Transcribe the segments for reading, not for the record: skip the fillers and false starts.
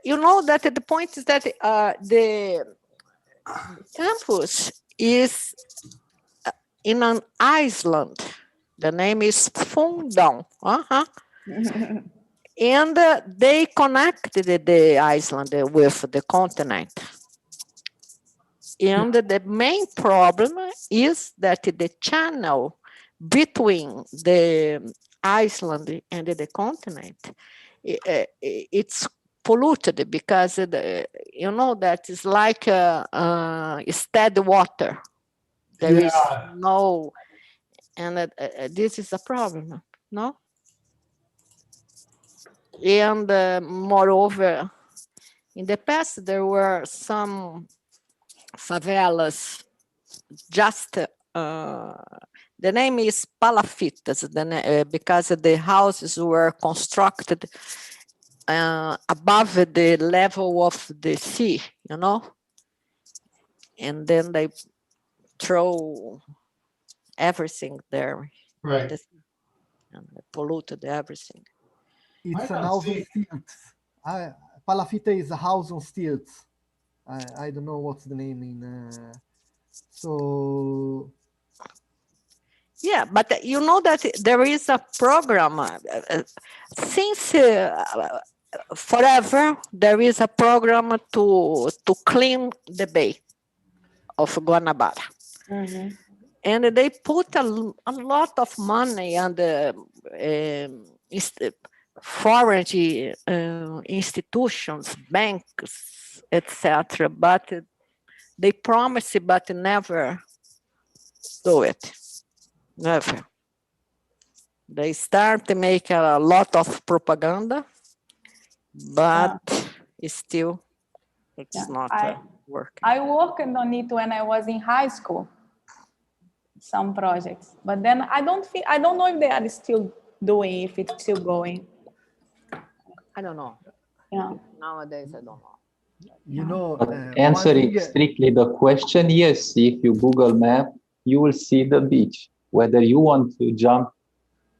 you know that the point is that the campus is in an island. The name is Fundão. And they connected the island with the continent. And the main problem is that the channel between the island and the continent, it's polluted because you know that it's like steady water. There is no, and this is a problem, no? And moreover, in the past there were some favelas, just the name is palafitas, because the houses were constructed above the level of the sea, you know, and then they throw everything there, right, and polluted everything. It's a house on stilts. Palafita is a house on stilts. I don't know what's the name in. So. Yeah, but you know that there is a program since forever. There is a program to clean the bay of Guanabara, and they put a lot of money on the foreign institutions, banks, etc. But they promise it, but never do it. Never. They start to make a lot of propaganda, but still it's not working. I worked on it when I was in high school, some projects, but then I don't know if they are still doing, if it's still going. I don't know. Yeah. Nowadays, I don't know. You know, answering strictly the question, yes, if you Google map, you will see the beach. Whether you want to jump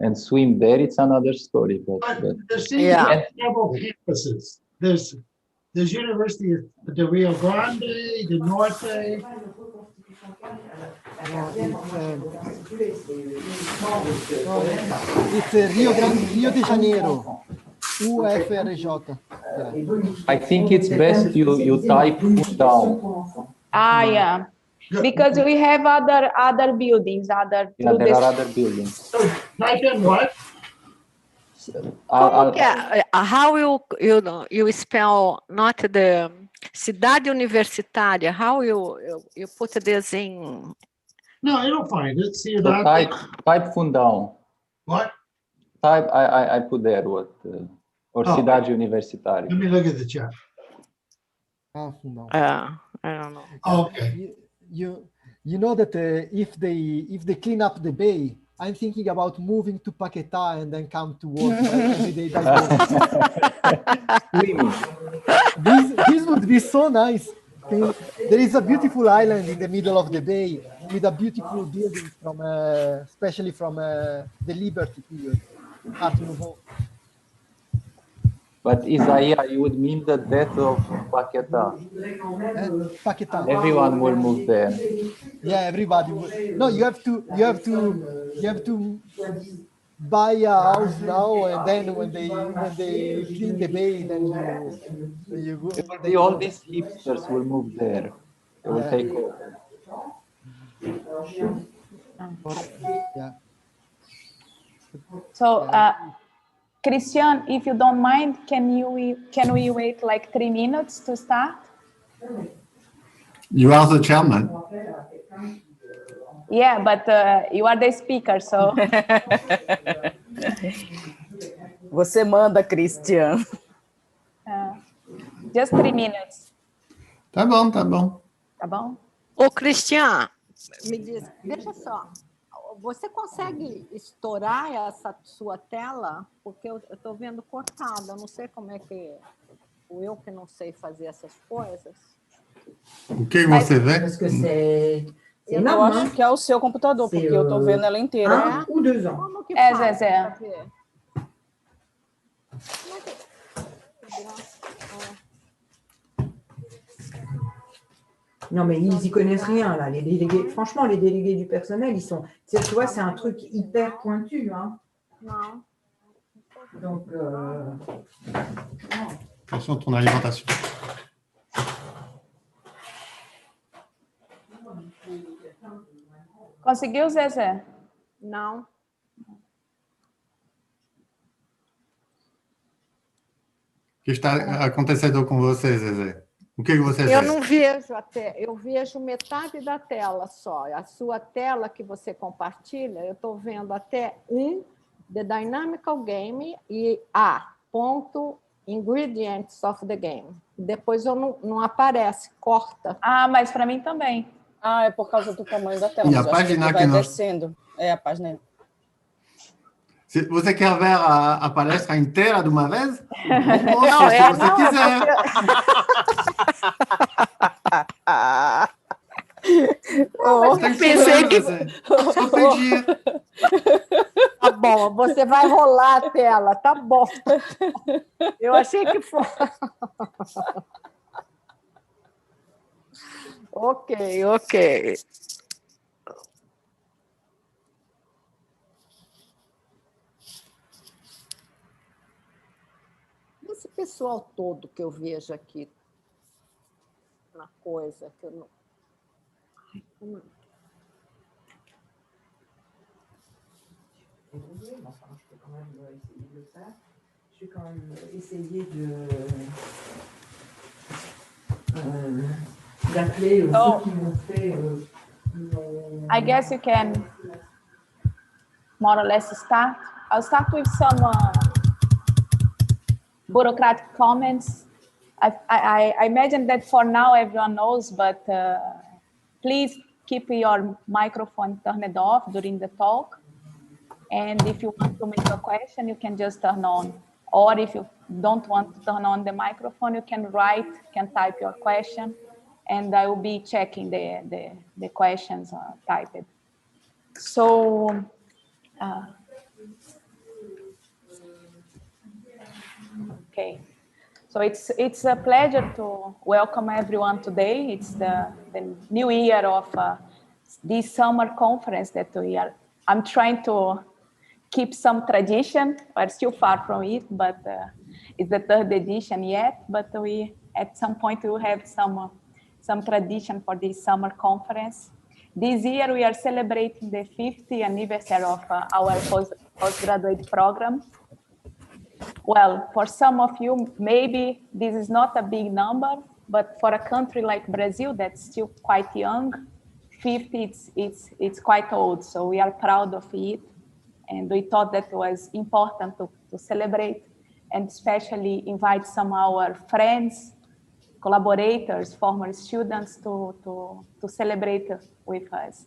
and swim there, it's another story. But there seems to be several campuses. There's University of the Rio Grande, the Norte. It's Rio de Janeiro, UFRJ. Yeah. I think it's best you type down. Yeah. Because we have other buildings, there are other buildings. So type in what? How you spell not the cidade universitária? How you put this in? No, I don't find it. See, so type Fundão. What? Type I put there what or cidade universitária. Let me look at the chat. Fundão. I don't know. Okay. You know that if they clean up the bay, I'm thinking about moving to Paquetá and then come to work every day. This would be so nice. There is a beautiful island in the middle of the bay with a beautiful building from, especially from the Liberty period, Art Nouveau. But Isaiah, you would mean the death of Paquetá. Paquetá. Everyone will move there. Yeah, everybody. No, you have to buy a house now, and then when they clean the bay, then you go. All these hipsters will move there. They will take over. Yeah. So, Christian, if you don't mind, can we wait like 3 minutes to start? You are the chairman. Yeah, but you are the speaker, so. Você manda, Christian. Just 3 minutes. Tá bom, tá bom. Tá bom? Ô, Cristian, me diz, deixa só. Você consegue estourar essa sua tela? Porque eu estou vendo cortada. Eu não sei como é que... Eu que não sei fazer essas coisas. O que você vê? Eu acho que é o seu computador, porque eu estou vendo ela inteira. Como que faz? Zezé. Non, mais ils y connaissent rien, là, les délégués. Franchement, les délégués du personnel, ils sont... Tu vois, c'est un truc hyper pointu, hein. Non. Donc, Attention à ton alimentation. Conseguiu, Zezé? Não. O que está acontecendo com você, Zezé? O que você Eu vê? não vejo até, eu vejo metade da tela só. A sua tela que você compartilha, eu estou vendo até The Dynamical Game e ponto Ingredients of the Game. Depois eu não aparece, corta. Ah, mas para mim também. Ah, é por causa do tamanho da tela. E a Mas eu acho que página ele vai que nós- descendo. É a página. Você quer ver a palestra inteira de uma vez? Não, Não, se você quiser. Eu pensei que... Só pedir. Tá bom, você vai rolar a tela, tá bom. Eu achei que fosse... Ok, ok. Esse pessoal todo que eu vejo aqui na coisa, que eu não... Ai, como... Je vais quand même essayer d'appeler ceux qui m'ont fait... I guess you can more or less start. I'll start with some bureaucratic comments. I imagine that for now everyone knows, but please keep your microphone turned off during the talk. And if you want to make a question, you can just turn on. Or if you don't want to turn on the microphone, you can type your question, and I will be checking the questions typed. So, okay. So it's a pleasure to welcome everyone today. It's the new year of this summer conference that I'm trying to keep some tradition. We're still far from it, but it's the 3rd edition yet. But we, at some point, we will have some tradition for this summer conference. This year, we are celebrating the 50th anniversary of our postgraduate program. Well, for some of you, maybe this is not a big number, but for a country like Brazil that's still quite young, 50, it's quite old. So we are proud of it. And we thought that was important to celebrate and especially invite some of our friends, collaborators, former students to celebrate with us.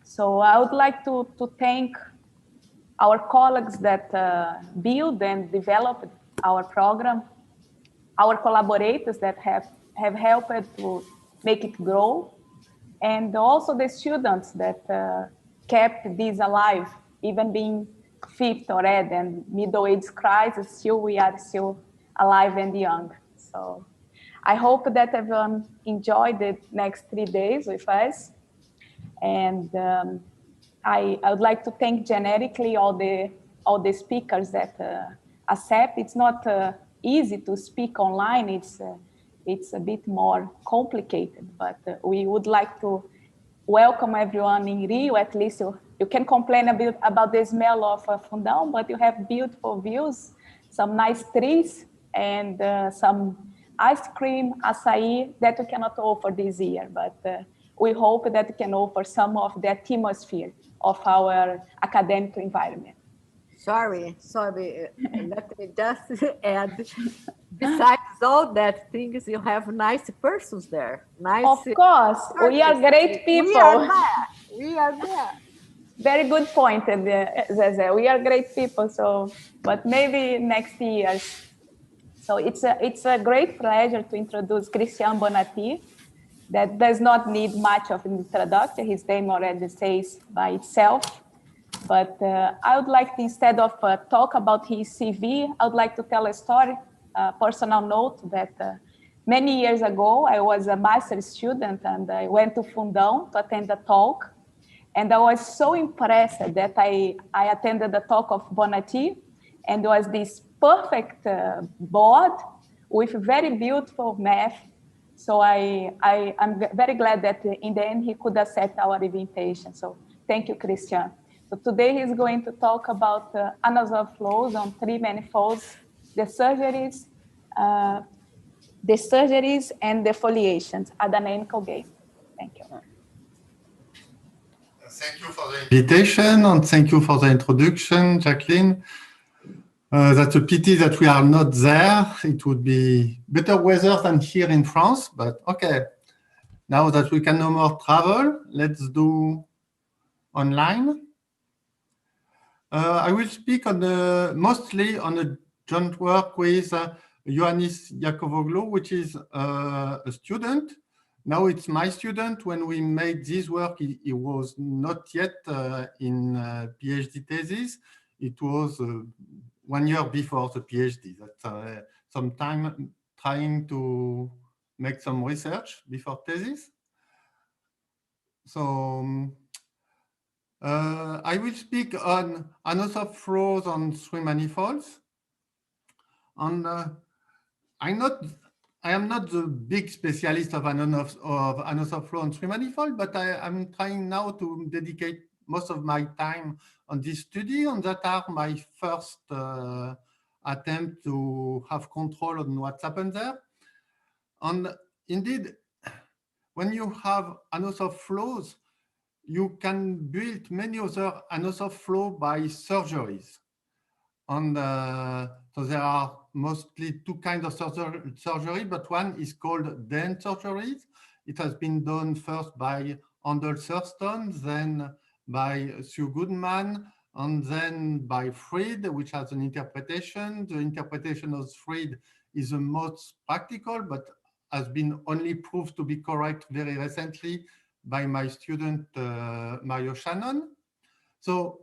So I would like to thank our colleagues that build and developed our program, our collaborators that have helped to make it grow, and also the students that kept this alive, even being 5th already and middle age crisis, we are still alive and young. So I hope that everyone enjoyed the next 3 days with us. And I would like to thank generically all the speakers that accept. It's not easy to speak online. It's a bit more complicated, but we would like to welcome everyone in Rio. At least you can complain a bit about the smell of Fundão, but you have beautiful views, some nice trees, and some ice cream, açaí that we cannot offer this year, but we hope that we can offer some of the atmosphere of our academic environment. Sorry, let me just add, besides all that things, you have nice persons there. Nice. Of course, we are great people. We are there. Very good point, Zezé. We are great people, so, but maybe next year. So it's a great pleasure to introduce Christian Bonatti. That does not need much of an introduction. His name already says by itself. But I would like to, instead of talk about his CV, I would like to tell a story, a personal note that many years ago, I was a master's student and I went to Fundão to attend a talk. And I was so impressed that I attended the talk of Bonatti, and it was this perfect board with very beautiful math. So I'm very glad that in the end he could accept our invitation. So thank you, Christian. So today he's going to talk about anosov flows on 3 manifolds, the surgeries and the foliations, a dynamical game. Thank you. Thank you for the invitation and thank you for the introduction, Jacqueline. That's a pity that we are not there. It would be better weather than here in France, but okay. Now that we can no more travel, let's do online. I will speak on mostly on a joint work with Ioannis Iakovoglu, which is a student. Now it's my student. When we made this work, he was not yet in PhD thesis. It was 1 year before the PhD. That's some time trying to make some research before thesis. So I will speak on anosov flows on 3 manifolds. And I am not the big specialist of anosov flow on 3 manifold, but I'm trying now to dedicate most of my time on this study, and that are my first attempt to have control on what's happened there. And indeed, when you have anosov flows, you can build many other anosov flow by surgeries. And so there are mostly 2 kinds of surgery, but one is called dent surgeries. It has been done first by Handel Thurston, then by Sue Goodman, and then by Fried, which has an interpretation. The interpretation of Fried is the most practical, but has been only proved to be correct very recently by my student, Mario Shannon. So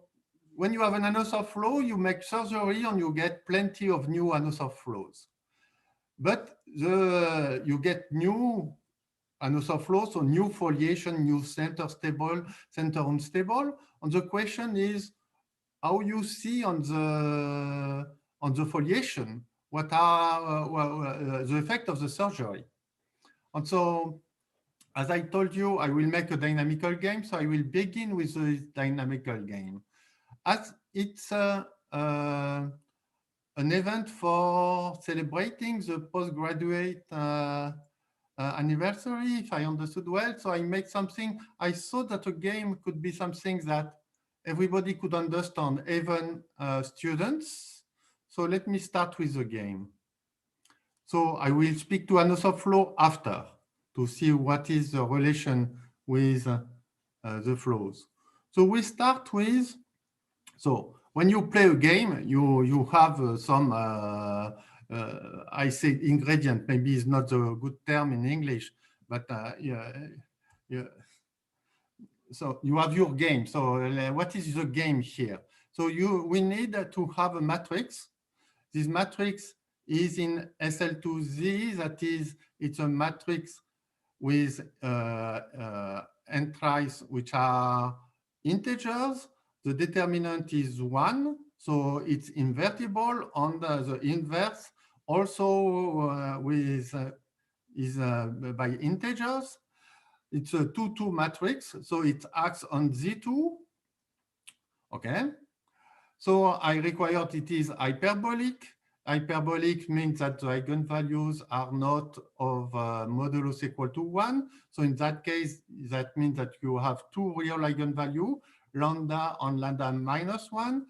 when you have an anosov flow, you make surgery and you get plenty of new anosov flows. But you get new anosov flows, so new foliation, new center stable, center unstable. And the question is how you see on the foliation, what are the effect of the surgery. And so, as I told you, I will make a dynamical game. So I will begin with the dynamical game. As it's an event for celebrating the postgraduate anniversary, if I understood well. So I made something. I thought that a game could be something that everybody could understand, even students. So let me start with the game. So I will speak to anosov flow after to see what is the relation with the flows. So we start with, so when you play a game, you have some, I say ingredient, maybe is not a good term in English, but so you have your game. So what is the game here? So we need to have a matrix. This matrix is in SL2Z, that is, it's a matrix with entries which are integers. The determinant is 1, so it's invertible. On the inverse also is by integers. It's a 2-2 matrix, so it acts on Z2. Okay. So I required it is hyperbolic. Hyperbolic means that the eigenvalues are not of modulus equal to 1. So in that case, that means that you have 2 real eigenvalues, lambda and lambda minus 1.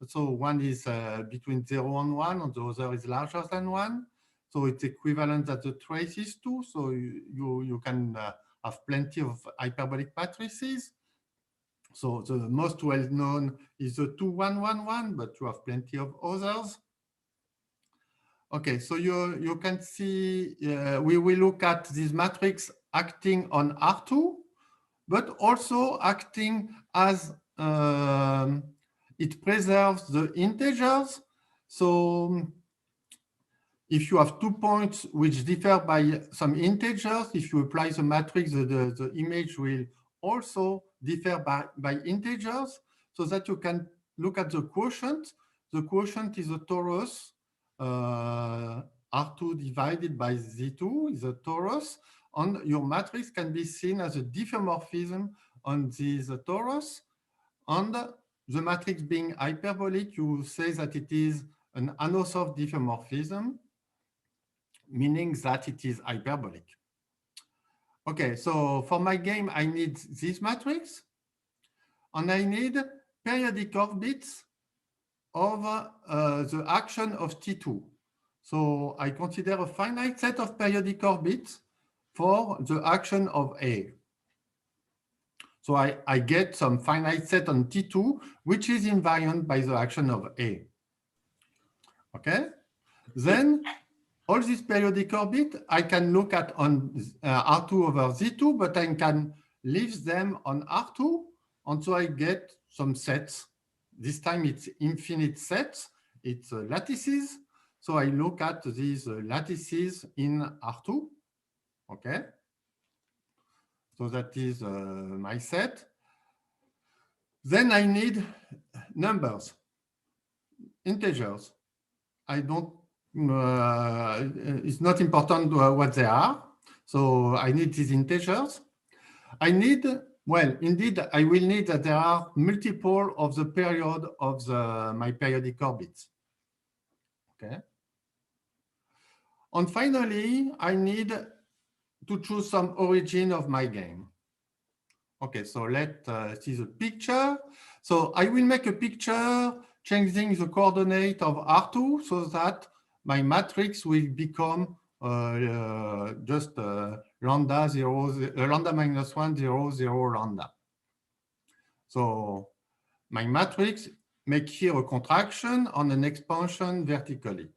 So one is between 0 and 1, and the other is larger than 1. So it's equivalent that the trace is 2. So you can have plenty of hyperbolic matrices. So the most well-known is the 2, 1, 1, 1, but you have plenty of others. Okay, so you can see we will look at this matrix acting on R2, but also acting as it preserves the integers. So if you have 2 points which differ by some integers, if you apply the matrix, the image will also differ by integers, so that you can look at the quotient. The quotient is a torus. R2 divided by Z2 is a torus, and your matrix can be seen as a diffeomorphism on this torus. And the matrix being hyperbolic, you say that it is an Anosov diffeomorphism, meaning that it is hyperbolic. Okay, so for my game, I need this matrix, and I need periodic orbits of the action of T2. So I consider a finite set of periodic orbits for the action of A. So I get some finite set on T2, which is invariant by the action of A. Okay? Then all these periodic orbits I can look at on R2 over Z2, but I can leave them on R2, and so I get some sets. This time it's infinite sets, it's lattices. So I look at these lattices in R2, okay? So that is my set. Then I need numbers, integers. I don't, it's not important what they are. So I need these integers. I need, well, indeed, I will need that there are multiple of the period of my periodic orbits. Okay. And finally, I need to choose some origin of my game. Okay, so let's see the picture. So I will make a picture changing the coordinate of R2 so that my matrix will become just lambda minus 1, 0, 0, lambda. So my matrix make here a contraction and an expansion vertically.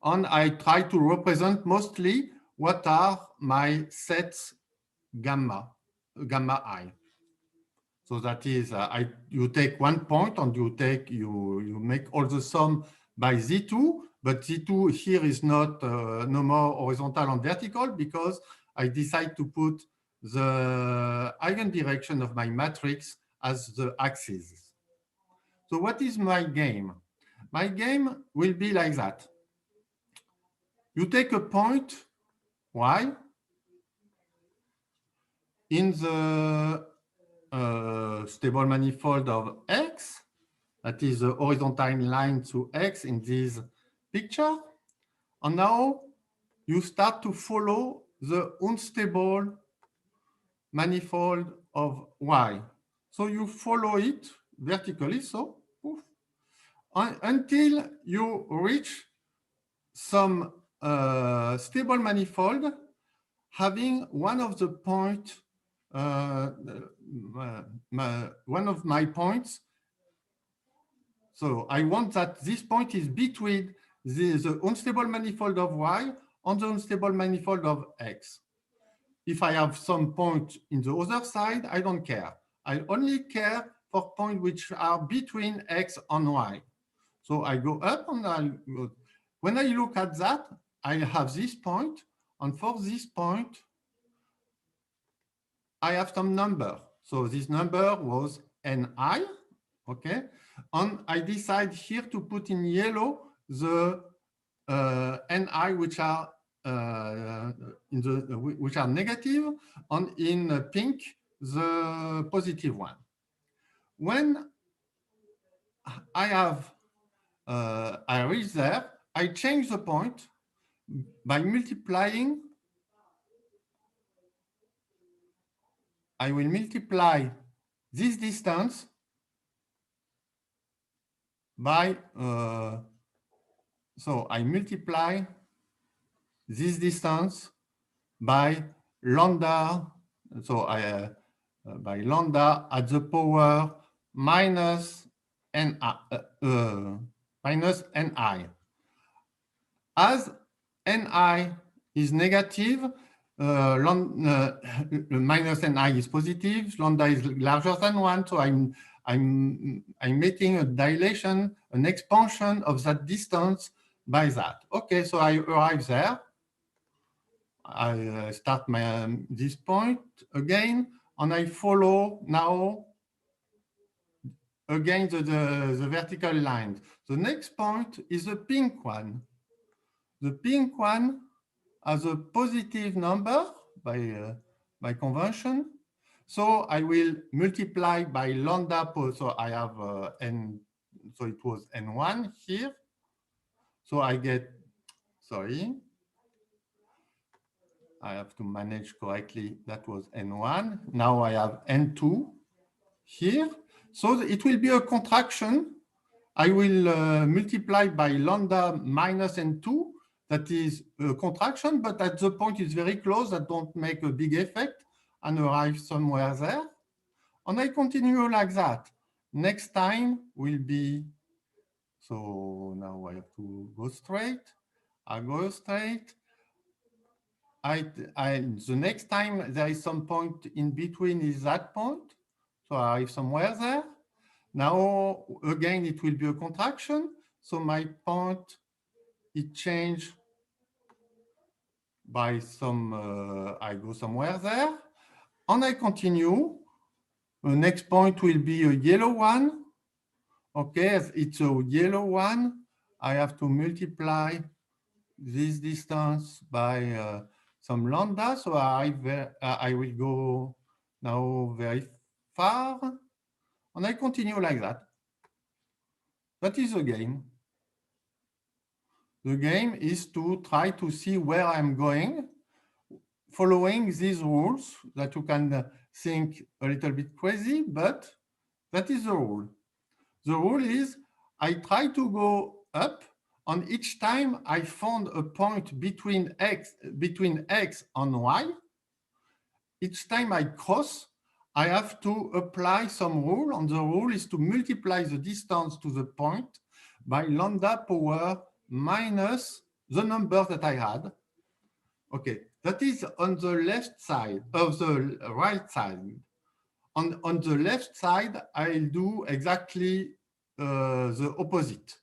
And I try to represent mostly what are my sets gamma I. So that is, you take 1 point and you make all the sum by Z2, but Z2 here is not no more horizontal and vertical because I decide to put the eigendirection of my matrix as the axis. So what is my game? My game will be like that. You take a point Y in the stable manifold of X, that is the horizontal line to X in this picture. And now you start to follow the unstable manifold of Y. So you follow it vertically, so poof, until you reach some stable manifold having one of the point, one of my points. So I want that this point is between the unstable manifold of Y and the unstable manifold of X. If I have some point in the other side, I don't care. I only care for points which are between X and Y. So I go up and I go. When I look at that, I have this point, and for this point, I have some number. So this number was Ni, okay? And I decide here to put in yellow the Ni which are which are negative, and in pink the positive one. When I have I reach there, I change the point by multiplying. I will multiply this distance by, so I multiply this distance by lambda, so I, by lambda at the power minus Ni. As Ni is negative, minus Ni is positive, lambda is larger than 1, so I'm making a dilation, an expansion of that distance by that. Okay, so I arrive there. I start my this point again, and I follow now again the vertical line. The next point is the pink one. The pink one has a positive number by convention. So I will multiply by lambda. So I have n. So it was n1 here. So I get, sorry, I have to manage correctly. That was n1. Now I have n2 here. So it will be a contraction. I will multiply by lambda minus n2. That is a contraction, but at the point it's very close. That don't make a big effect and arrive somewhere there. And I continue like that. Next time will be, so now I have to go straight. I go straight. The next time there is some point in between is that point. So I arrive somewhere there. Now, again, it will be a contraction. So my point, it changed by some, I go somewhere there. And I continue. The next point will be a yellow one. Okay, it's a yellow one. I have to multiply this distance by some lambda. So I will go now very far. And I continue like that. That is the game. The game is to try to see where I'm going, following these rules that you can think a little bit crazy, but that is the rule. The rule is I try to go up, and each time I found a point between x and y. Each time I cross, I have to apply some rule, and the rule is to multiply the distance to the point by lambda power minus the number that I had. Okay, that is on the left side of the right side. On the left side, I'll do exactly the opposite.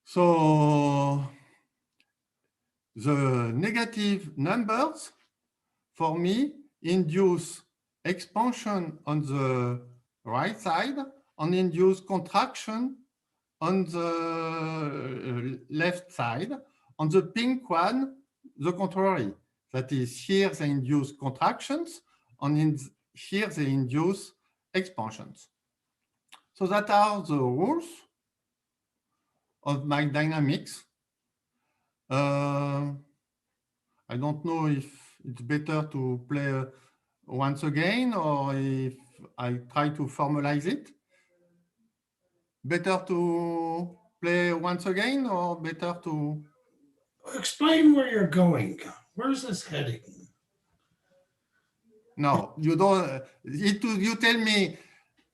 So the negative numbers for me induce expansion on the right side and induce contraction on the left side. On the pink one, the contrary. That is, here they induce contractions, and here they induce expansions. So that are the rules of my dynamics. I don't know if it's better to play once again or if I try to formalize it. Better to play once again or better to... Explain where you're going. Where's this heading? No, you don't. You tell me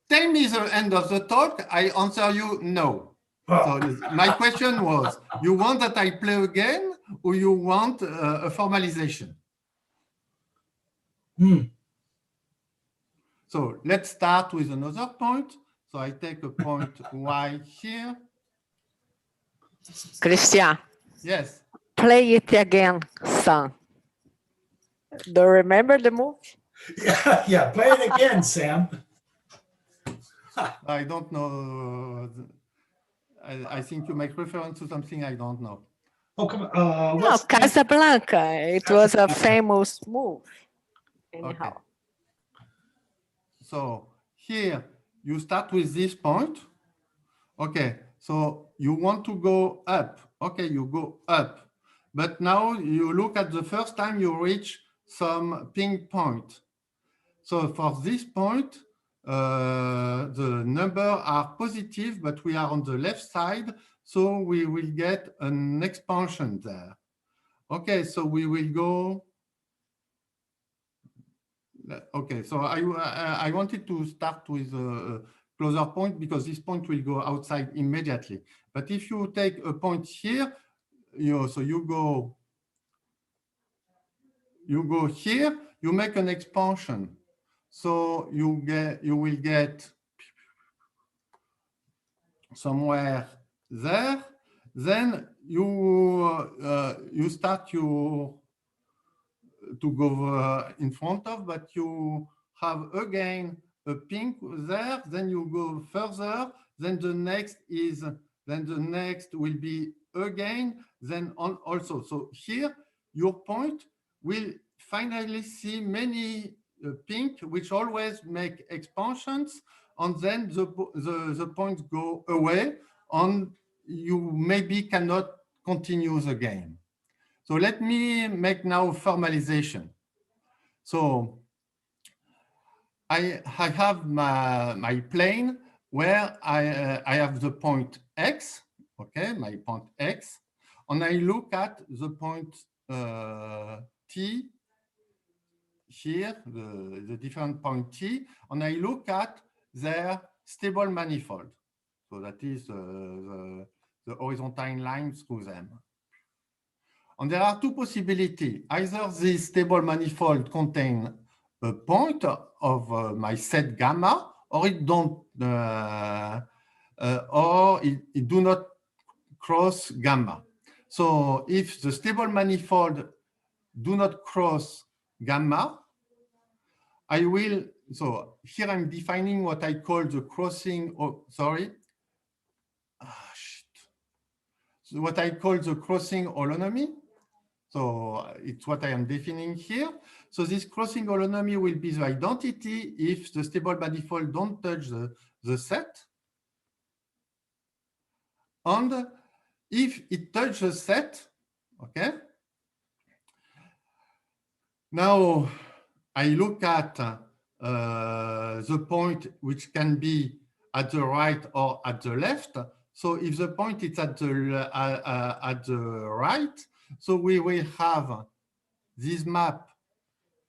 the end of the talk. I answer you no. So my question was, you want that I play again or you want a formalization? So let's start with another point. So I take a point y here. Christian. Yes. Play it again, son. Do you remember the move? Yeah, play it again, Sam. I don't know. I think you make reference to something I don't know. Oh, come on. No, Casablanca. It was a famous move. Anyhow. Okay. So here you start with this point. Okay, so you want to go up. Okay, you go up. But now you look at the first time you reach some pink point. So for this point, the numbers are positive, but we are on the left side. So we will get an expansion there. Okay, so we will go. Okay, so I wanted to start with a closer point because this point will go outside immediately. But if you take a point here, so you go here, you make an expansion. So you will get somewhere there. Then you start to go in front of, but you have again a pink there. Then you go further. Then the next will be again. Then on also. So here your point will finally see many pink, which always make expansions, and then the points go away, and you maybe cannot continue the game. So let me make now formalization. So I have my plane where I have the point X, okay, my point X, and I look at the point T here, the different point T, and I look at their stable manifold. So that is the horizontal line through them. And there are two possibilities. Either this stable manifold contain a point of my set gamma, or it don't, or it do not cross gamma. So if the stable manifold do not cross gamma, I will, so here I'm defining what I call the crossing, so what I call the crossing holonomy. So it's what I am defining here. So this crossing holonomy will be the identity if the stable manifold don't touch the set. And if it touches the set, okay, now I look at the point which can be at the right or at the left. So if the point is at the right, so we will have this map.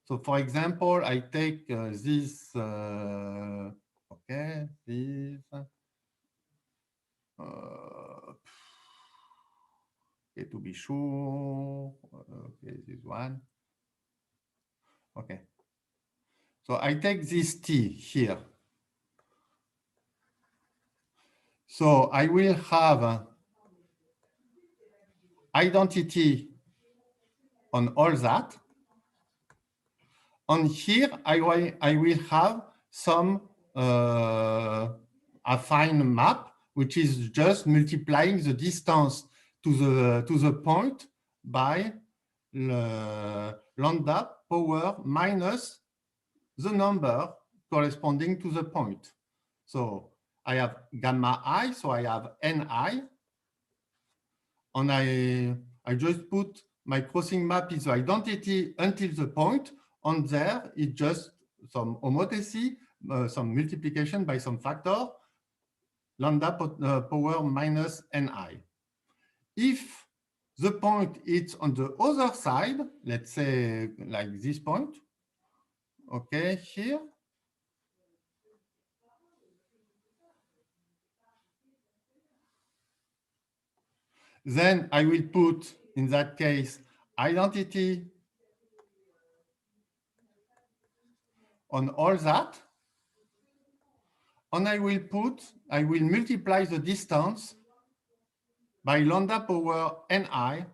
So for example, I take this, okay, this, okay, to be sure, okay, this one. Okay. So I take this T here. So I will have identity on all that. And here I will have some affine map, which is just multiplying the distance to the point by lambda power minus the number corresponding to the point. So I have gamma I, so I have ni, and I just put my crossing map is the identity until the point, and there it's just some homothétie, some multiplication by some factor, lambda power minus ni. If the point is on the other side, let's say like this point, okay, here, then I will put, in that case, identity on all that. And I will multiply the distance by lambda power ni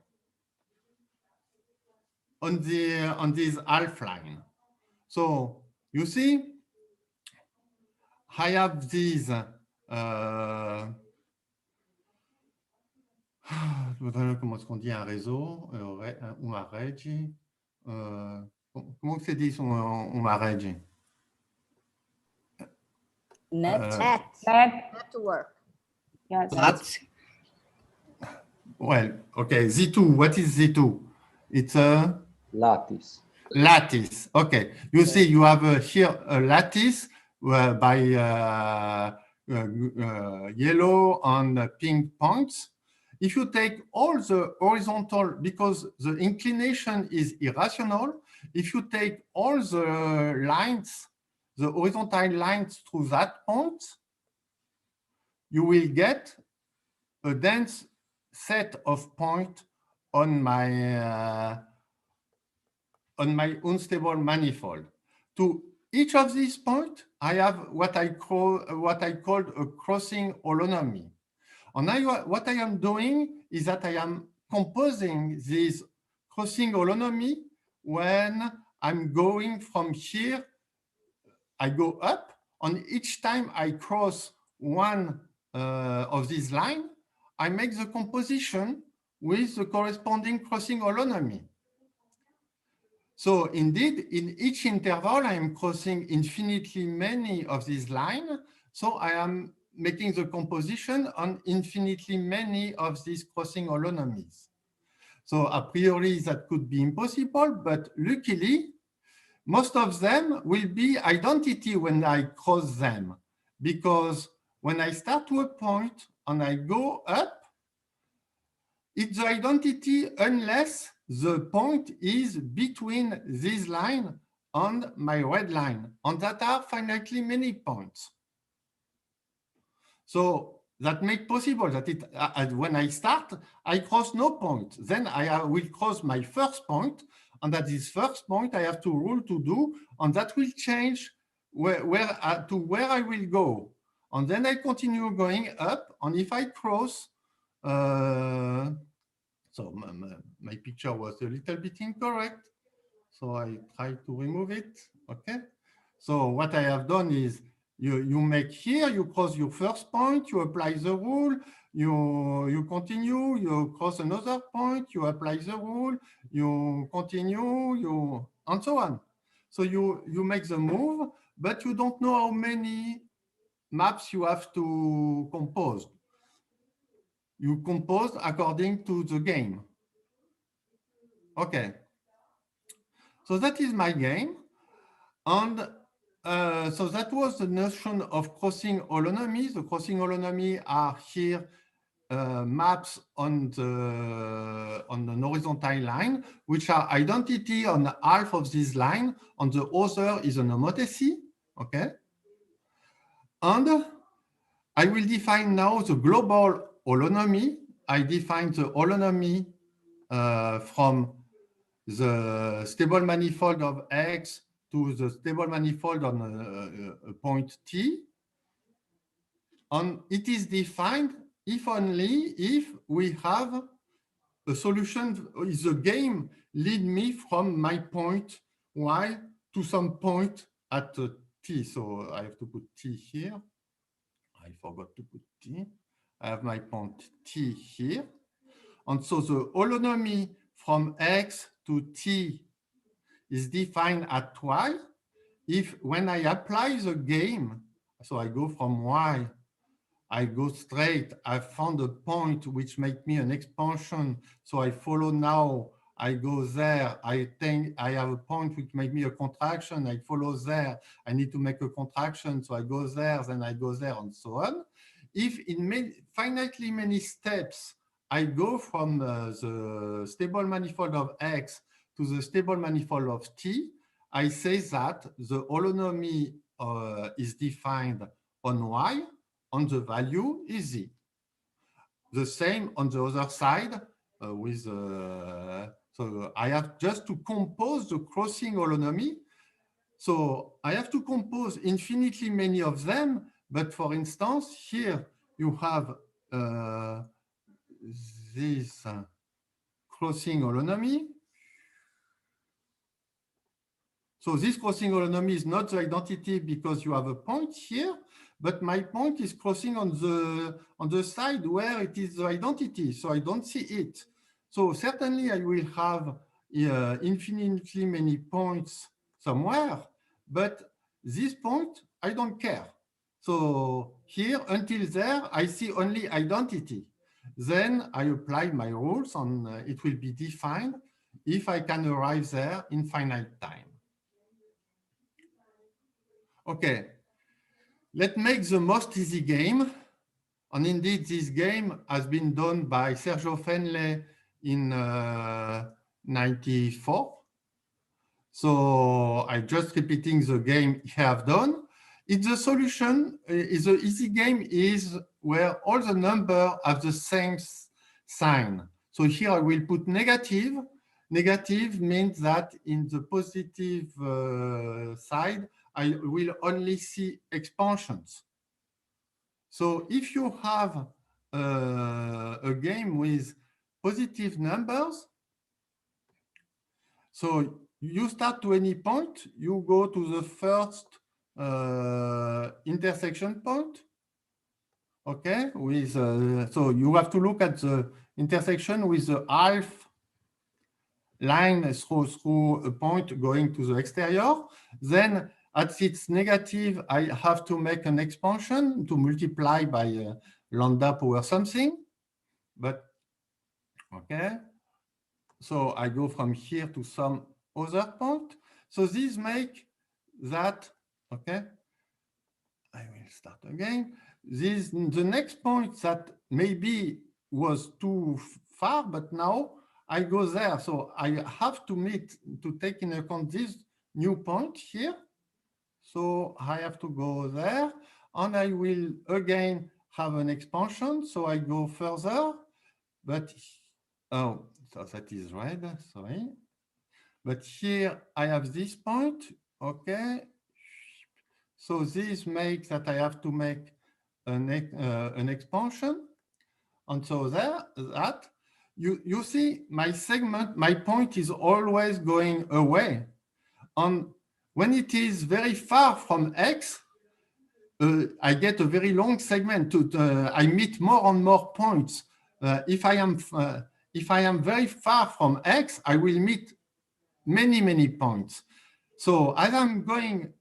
on this half line. So you see, I have these comment est-ce qu'on dit un réseau ou un regi? Comment c'est dit un regi? Network. Yes. That's, well, okay, Z2, what is Z2? It's a Lattice. Lattice, okay. You see, you have here a lattice by yellow and pink points. If you take all the horizontal, because the inclination is irrational, if you take all the lines, the horizontal lines through that point, you will get a dense set of points on my unstable manifold. To each of these points, I have what I called a crossing holonomy. And what I am doing is that I am composing this crossing holonomy when I'm going from here, I go up, and each time I cross one of these lines, I make the composition with the corresponding crossing holonomy. So indeed, in each interval, I am crossing infinitely many of these lines. So I am making the composition on infinitely many of these crossing holonomies. So a priori, that could be impossible, but luckily, most of them will be identity when I cross them, because when I start to a point and I go up, it's the identity unless the point is between this line and my red line, and that are finitely many points. So that makes possible that when I start, I cross no point. Then I will cross my first point, and at this first point, I have two rules to do, and that will change to where I will go. And then I continue going up, and if I cross, so my picture was a little bit incorrect, so I try to remove it, okay? So what I have done is you make here, you cross your first point, you apply the rule, you continue, you cross another point, you apply the rule, you continue, and so on. So you make the move, but you don't know how many maps you have to compose. You compose according to the game. Okay. So that is my game. And so that was the notion of crossing holonomy. The crossing holonomy are here maps on an horizontal line, which are identity on half of this line, and the other is an homothétie, okay? And I will define now the global holonomy. I define the holonomy from the stable manifold of X to the stable manifold on a point T. And it is defined if only if we have a solution, is the game lead me from my point Y to some point at T. So I have to put T here. I forgot to put T. I have my point T here. And so the holonomy from X to T is defined at Y. If when I apply the game, so I go from Y, I go straight, I found a point which makes me an expansion. So I follow now, I go there, I think I have a point which makes me a contraction, I follow there, I need to make a contraction, so I go there, then I go there, and so on. If in finitely many steps, I go from the stable manifold of X to the stable manifold of T, I say that the holonomy is defined on Y, and the value is Z. The same on the other side with, so I have just to compose the crossing holonomy. So I have to compose infinitely many of them, but for instance, here you have this crossing holonomy. So this crossing holonomy is not the identity because you have a point here, but my point is crossing on the side where it is the identity, so I don't see it. So certainly I will have infinitely many points somewhere, but this point, I don't care. So here, until there, I see only identity. Then I apply my rules and it will be defined if I can arrive there in finite time. Okay, let's make the most easy game. And indeed, this game has been done by Sergio Fenley in 94. So I'm just repeating the game he have done. It's the solution, is the easy game is where all the numbers have the same sign. So here I will put negative. Negative means that in the positive side, I will only see expansions. So if you have a game with positive numbers. So you start to any point, you go to the first intersection point. Okay, with so you have to look at the intersection with the half line through a point going to the exterior. Then at its negative, I have to make an expansion to multiply by lambda power something. But okay, so I go from here to some other point. So these make that, okay, I will start again. This, the next point that maybe was too far, but now I go there. So I have to take into account this new point here. So I have to go there and I will again have an expansion. So I go further, but, oh, so that is red, sorry. But here I have this point, okay. So this makes that I have to make an expansion. And so that you see my segment, my point is always going away. And when it is very far from X, I get a very long segment. I meet more and more points. If I am very far from X, I will meet many points. So as I'm going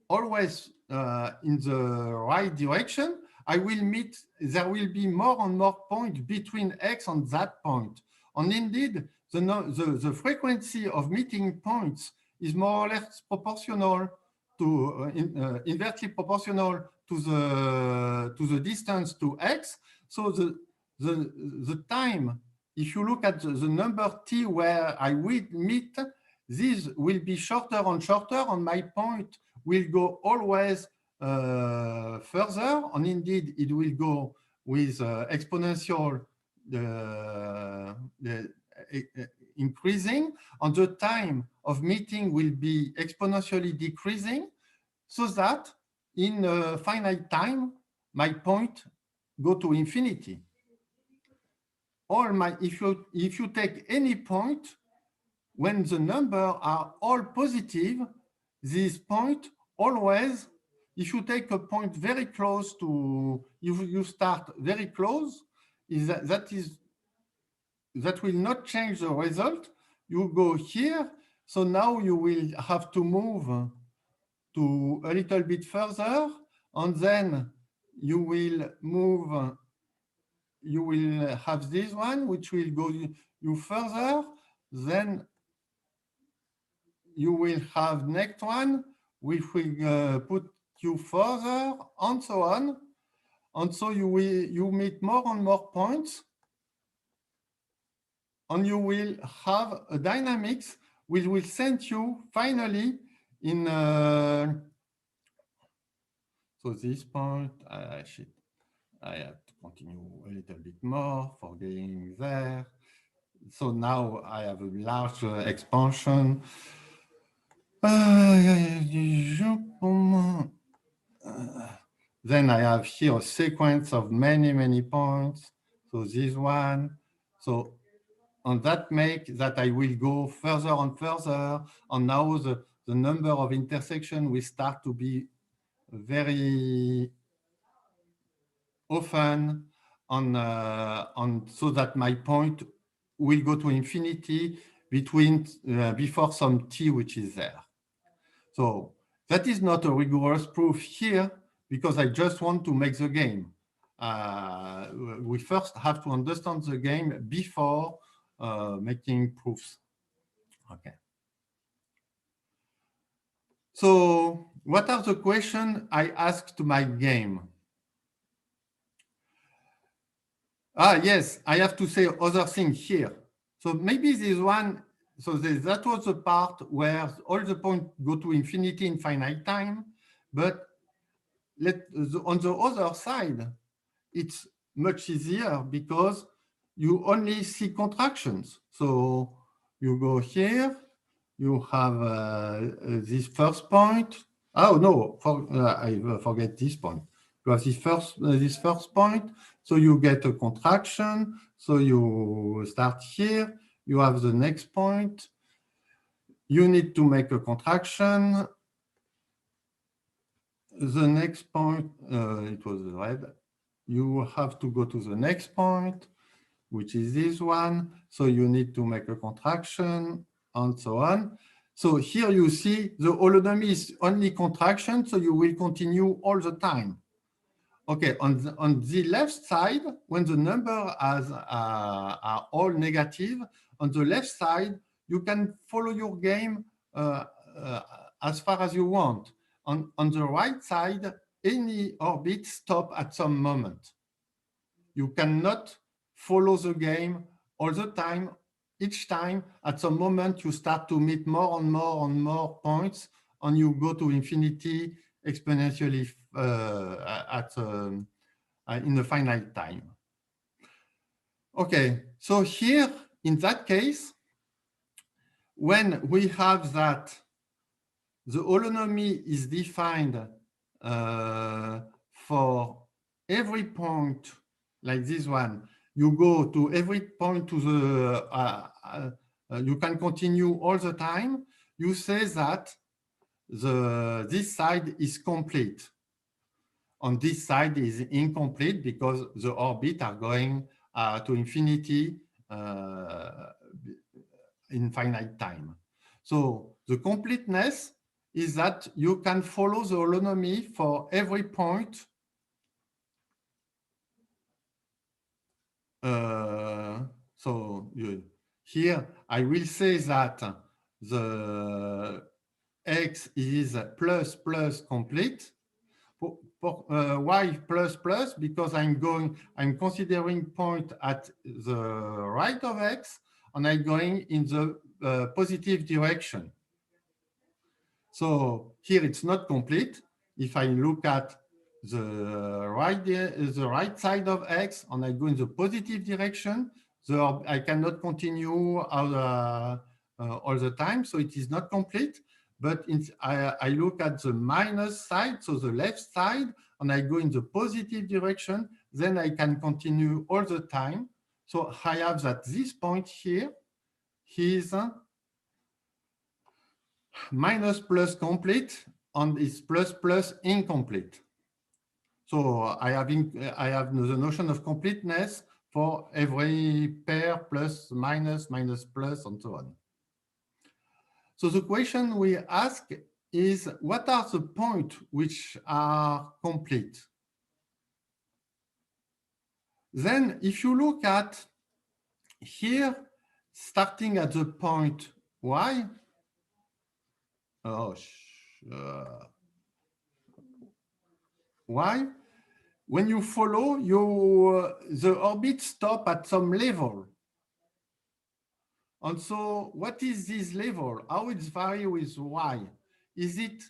always in the right direction, I will meet, there will be more and more points between X and that point. And indeed, the frequency of meeting points is more or less proportional to, inversely proportional to the distance to X. So the time, if you look at the number T where I will meet, this will be shorter and shorter, and my point will go always further, and indeed it will go with exponential increasing, and the time of meeting will be exponentially decreasing, so that in a finite time, my point go to infinity. If you take any point, when the numbers are all positive, this point always, if you take a point very close to, you start very close, that will not change the result. You go here, so now you will have to move to a little bit further, and then you will move, you will have this one, which will go you further, then you will have next one, which will put you further, and so on. And so you meet more and more points, and you will have a dynamics which will send you finally in. So this point, I have to continue a little bit more for getting there. So now I have a large expansion. Then I have here a sequence of many points. So this one. So and that makes that I will go further and further. And now the number of intersections will start to be very often on so that my point will go to infinity between before some t which is there. So that is not a rigorous proof here because I just want to make the game. We first have to understand the game before making proofs. Okay. So what are the questions I ask to my game? Yes, I have to say other things here. So maybe this one, so that was the part where all the points go to infinity in finite time, but on the other side, it's much easier because you only see contractions. So you go here, you have this first point. Oh no, I forget this point. You have this first point. So you get a contraction. So you start here. You have the next point. You need to make a contraction. The next point, it was red. You have to go to the next point, which is this one. So you need to make a contraction and so on. So here you see the holonomy is only contraction, so you will continue all the time. Okay, on the left side, when the numbers are all negative, on the left side, you can follow your game as far as you want. On the right side, any orbit stop at some moment. You cannot follow the game all the time. Each time, at some moment, you start to meet more and more points, and you go to infinity exponentially in a finite time. Okay, so here, in that case, when we have that the holonomy is defined for every point like this one, you go to every point to the, you can continue all the time. You say that this side is complete. On this side is incomplete because the orbits are going to infinity in finite time. So the completeness is that you can follow the holonomy for every point here I will say that the X is plus complete. Why plus? Because I'm considering point at the right of X and I'm going in the positive direction. So here it's not complete. If I look at the right side of X and I go in the positive direction, so I cannot continue all the time. So it is not complete. But I look at the minus side, so the left side, and I go in the positive direction, then I can continue all the time. So I have that this point here is minus plus complete and is plus incomplete. So I have the notion of completeness for every pair plus, minus plus, and so on. So the question we ask is, what are the points which are complete? Then if you look at here, starting at the point Y, Y, when you follow, the orbit stop at some level. And so what is this level? How it varies with Y? Is it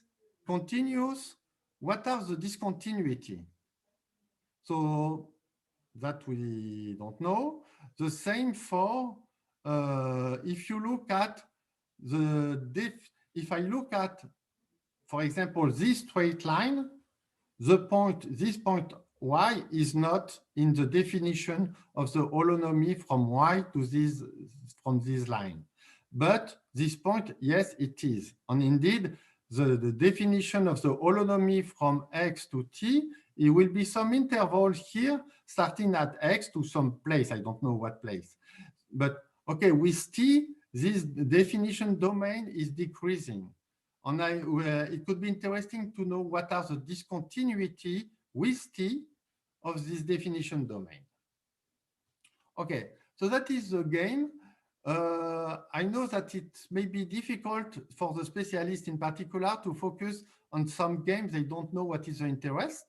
continuous? What are the discontinuity? So that we don't know. The same for, if you look at if I look at, for example, this straight line, this point Y is not in the definition of the holonomy from Y to from this line. But this point, yes, it is. And indeed, the definition of the holonomy from X to T, it will be some interval here, starting at X to some place. I don't know what place. But okay, with T, this definition domain is decreasing. And it could be interesting to know what are the discontinuity with T of this definition domain. Okay, so that is the game. I know that it may be difficult for the specialist in particular to focus on some games. They don't know what is the interest.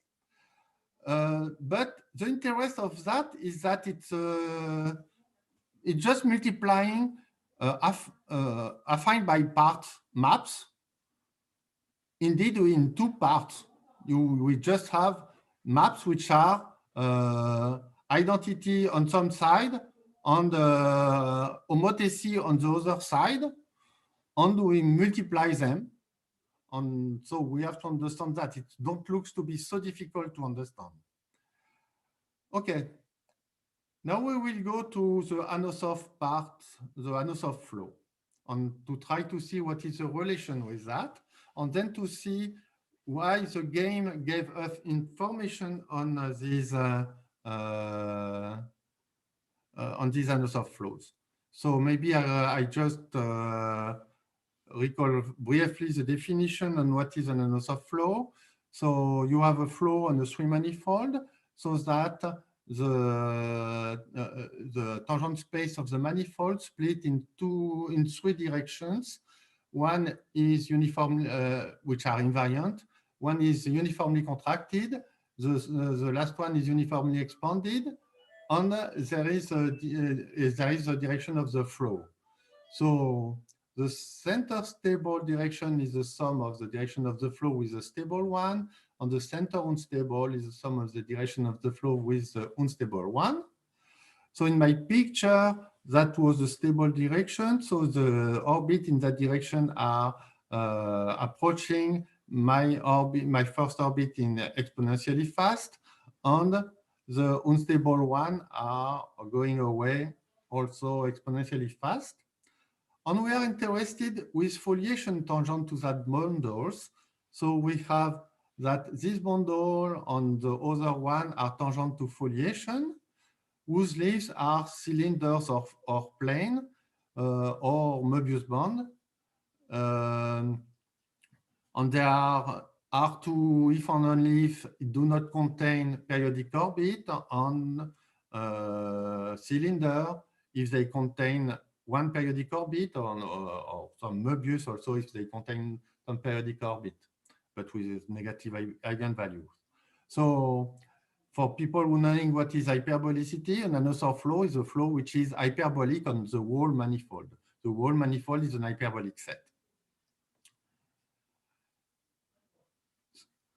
But the interest of that is that it's just multiplying affine by part maps. Indeed, in two parts, we just have maps which are identity on some side and homothéty on the other side, and we multiply them. And so we have to understand that it don't look to be so difficult to understand. Okay. Now we will go to the Anosoft part, the Anosoft flow, and to try to see what is the relation with that, and then to see why the game gave us information on these Anosoft flows. So maybe I just recall briefly the definition on what is an Anosoft flow. So you have a flow on a three manifold, so that the tangent space of the manifold split in three directions. One is uniform, which are invariant. One is uniformly contracted. The last one is uniformly expanded, and there is the direction of the flow. So the center stable direction is the sum of the direction of the flow with the stable one, and the center unstable is the sum of the direction of the flow with the unstable one. So in my picture, that was the stable direction. So the orbit in that direction are approaching my orbit, my first orbit in exponentially fast, and the unstable one are going away also exponentially fast. And we are interested with foliation tangent to that bundles. So we have that this bundle and the other one are tangent to foliation, whose leaves are cylinders or plane or Möbius band. And there are R2 if and only if it do not contain periodic orbit, and cylinder if they contain one periodic orbit, or some Möbius also if they contain some periodic orbit, but with negative eigenvalues. So for people who knowing what is hyperbolicity, an Anosoft flow is a flow which is hyperbolic on the whole manifold. The whole manifold is an hyperbolic set.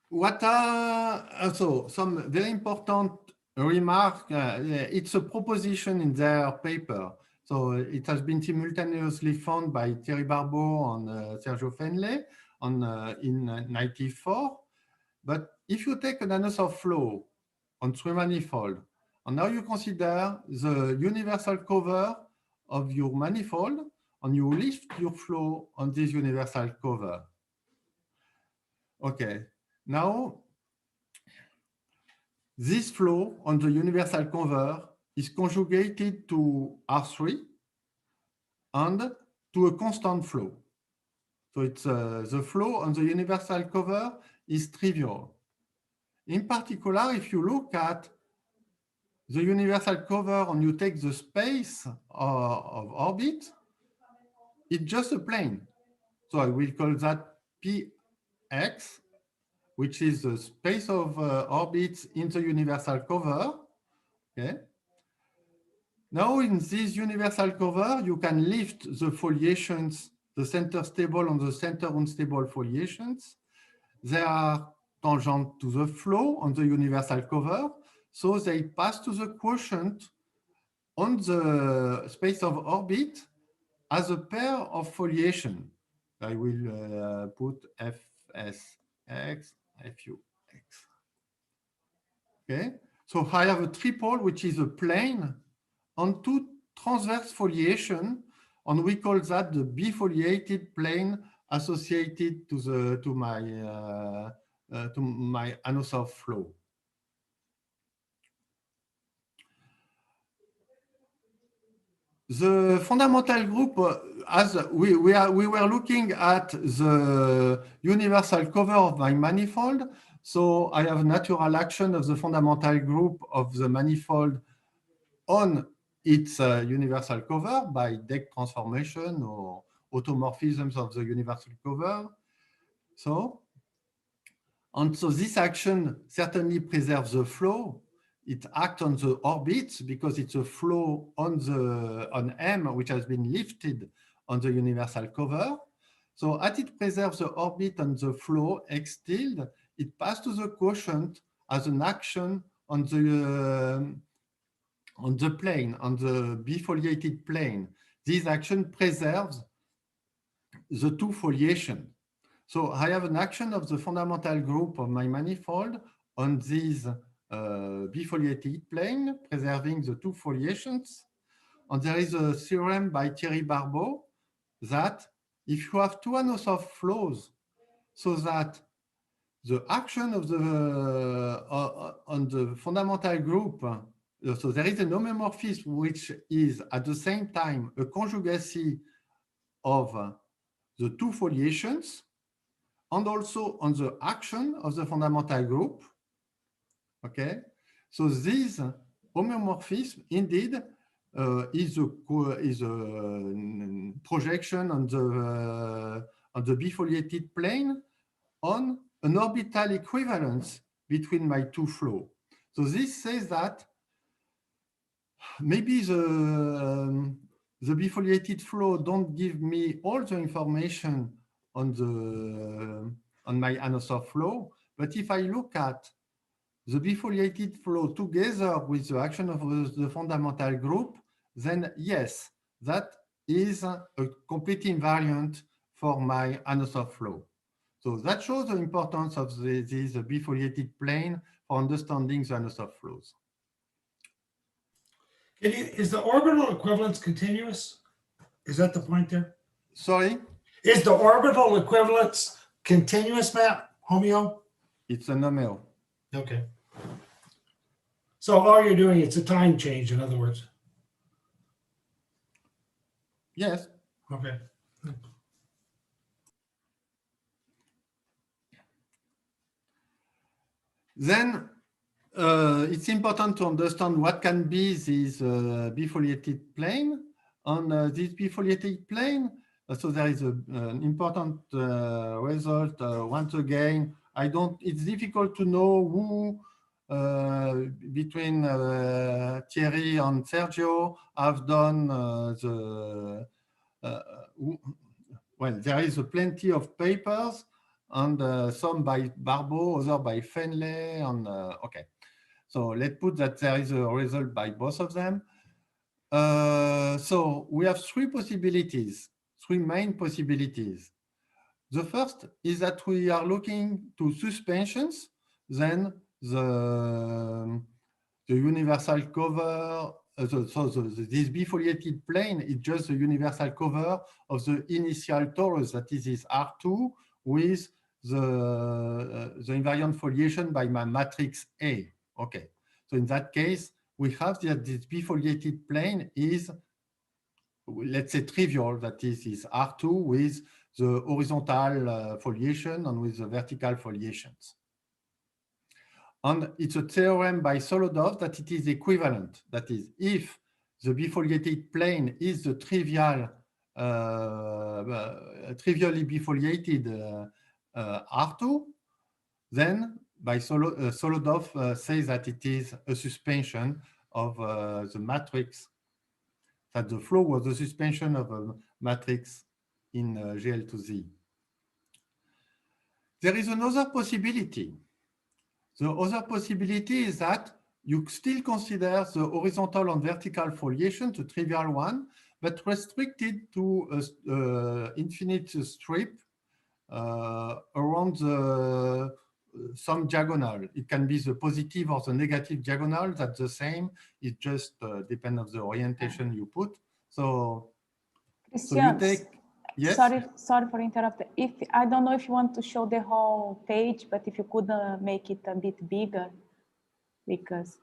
What are also some very important remark? It's a proposition in their paper. So it has been simultaneously found by Thierry Barbeau and Sergio Fenley in '94. But if you take an Anosoft flow on three manifold, and now you consider the universal cover of your manifold, and you lift your flow on this universal cover. Okay. Now, this flow on the universal cover is conjugated to R3 and to a constant flow. So it's the flow on the universal cover is trivial. In particular, if you look at the universal cover and you take the space of orbit, it's just a plane. So I will call that Px, which is the space of orbits in the universal cover. Okay. Now in this universal cover, you can lift the foliations, the center stable and the center unstable foliations. They are tangent to the flow on the universal cover, so they pass to the quotient on the space of orbit as a pair of foliation. I will put Fsx, Fux. Okay, so I have a tripole, which is a plane, and two transverse foliation, and we call that the bifoliated plane associated to my Anosoft flow. The fundamental group, as we were looking at the universal cover of my manifold, so I have natural action of the fundamental group of the manifold on its universal cover by deck transformation or automorphisms of the universal cover. So this action certainly preserves the flow. It acts on the orbits because it's a flow on M, which has been lifted on the universal cover. So as it preserves the orbit and the flow X tilde, it passes to the quotient as an action on the plane, on the bifoliated plane. This action preserves the two foliation. So I have an action of the fundamental group of my manifold on this bifoliated plane, preserving the two foliations. And there is a theorem by Thierry Barbeau that if you have two anosoph flows, so that the action of the on the fundamental group, so there is an homomorphism which is at the same time a conjugacy of the two foliations and also on the action of the fundamental group. Okay, so this homomorphism indeed is a projection on the bifoliated plane on an orbital equivalence between my two flows. So this says that maybe the bifoliated flow don't give me all the information on my anosoph flow, but if I look at the bifoliated flow together with the action of the fundamental group, then yes, that is a complete invariant for my anosoph flow. So that shows the importance of this bifoliated plane for understanding the anosoph flows. Is the orbital equivalence continuous? Is that the point there? Sorry? Is the orbital equivalence continuous, Matt? Homeo? It's an homeo. Okay. So all you're doing, it's a time change, in other words. Yes. Okay. Then it's important to understand what can be this bifoliated plane. On this bifoliated plane, so there is an important result. Once again, it's difficult to know who between Thierry and Sergio have done well, there is plenty of papers, and some by Barbeau, other by Fenley, and okay. So let's put that there is a result by both of them. So we have three main possibilities. The first is that we are looking to suspensions, then the universal cover, this bifoliated plane is just the universal cover of the initial torus, that is this R2 with the invariant foliation by my matrix A. Okay, so in that case, we have that this bifoliated plane is, let's say, trivial, that is R2 with the horizontal foliation and with the vertical foliations. And it's a theorem by Solodov that it is equivalent. That is, if the bifoliated plane is the trivially bifoliated R2, then by Solodov says that it is a suspension of the matrix, that the flow was the suspension of a matrix in GL2Z. There is another possibility. The other possibility is that you still consider the horizontal and vertical foliation, the trivial one, but restricted to an infinite strip around some diagonal. It can be the positive or the negative diagonal. That's the same. It just depends on the orientation you put. So you take. Yes? Sorry for interrupting. If I don't know if you want to show the whole page, but if you could make it a bit bigger, because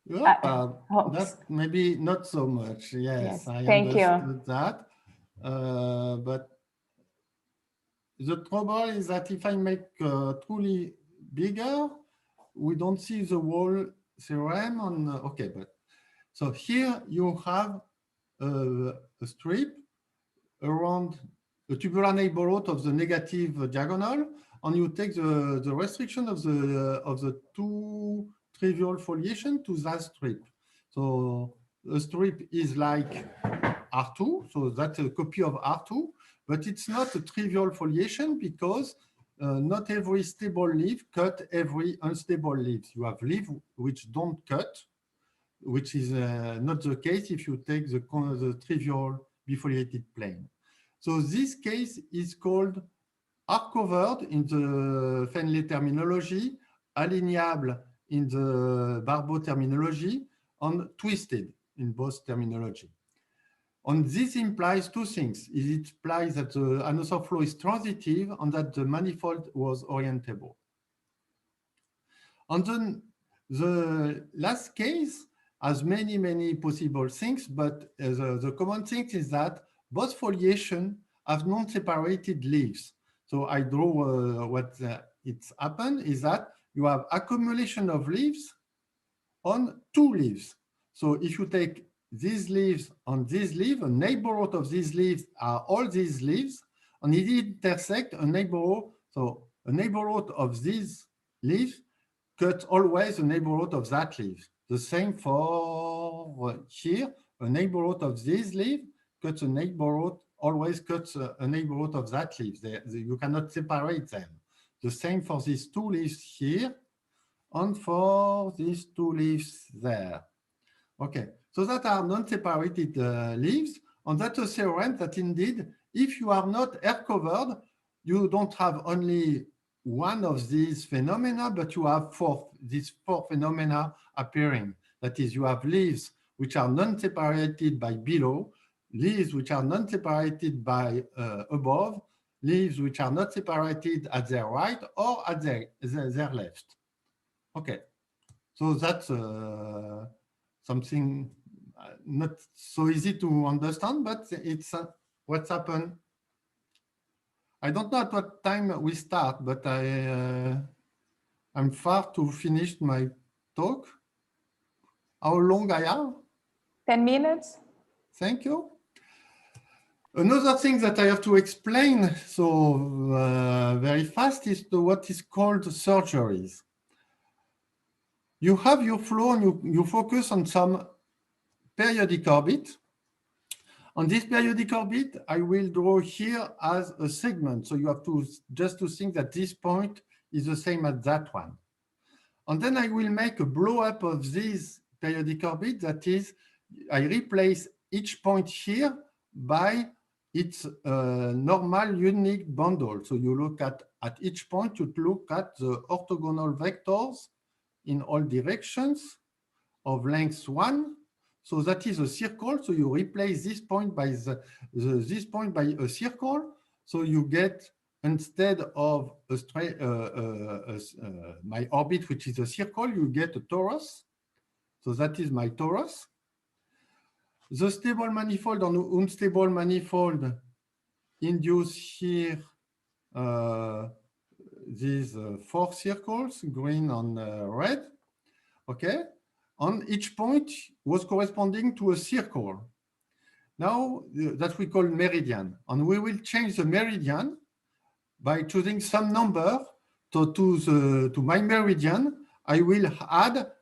that maybe not so much. Yes, I understood that. But the trouble is that if I make truly bigger, we don't see the whole theorem on. Okay, but so here you have a strip around the tubular neighborhood of the negative diagonal, and you take the restriction of the two trivial foliation to that strip. So the strip is like R2, so that's a copy of R2, but it's not a trivial foliation because not every stable leaf cut every unstable leaf. You have leaves which don't cut, which is not the case if you take the trivial bifoliated plane. So this case is called arc-covered in the Fenley terminology, alignable in the Barbeau terminology and twisted in both terminology. And this implies two things. It implies that the Hausdorff flow is transitive and that the manifold was orientable. And then the last case has many, many possible things, but the common thing is that both foliation have non-separated leaves. So I draw what it's happened is that you have accumulation of leaves on two leaves. So if you take these leaves on this leaf, a neighborhood of these leaves are all these leaves, and it intersect a neighborhood. So a neighborhood of these leaves cuts always a neighborhood of that leaf. The same for here, a neighborhood of this leaf cuts a neighborhood, always cuts a neighborhood of that leaf. You cannot separate them. The same for these two leaves here and for these two leaves there. Okay, so that are non-separated leaves, and that's a theorem that indeed, if you are not air covered, you don't have only one of these phenomena, but you have these four phenomena appearing. That is, you have leaves which are non-separated by below, leaves which are non-separated by above, leaves which are not separated at their right or at their left. Okay, so that's something not so easy to understand, but it's what's happened. I don't know at what time we start, but I'm far to finish my talk. How long I have? 10 minutes. Thank you. Another thing that I have to explain so very fast is what is called surgeries. You have your flow and you focus on some periodic orbit. On this periodic orbit, I will draw here as a segment. So you have to just to think that this point is the same as that one. And then I will make a blow up of this periodic orbit. That is, I replace each point here by its normal unique bundle. So you look at each point, you look at the orthogonal vectors in all directions of length 1. So that is a circle. So you replace this point by this point by a circle. So you get, instead of a straight my orbit, which is a circle, you get a torus. So that is my torus. The stable manifold and unstable manifold induce here these 4 circles, green and red. Okay. And each point was corresponding to a circle. Now that we call meridian, and we will change the meridian by choosing some number. So to my meridian, I will add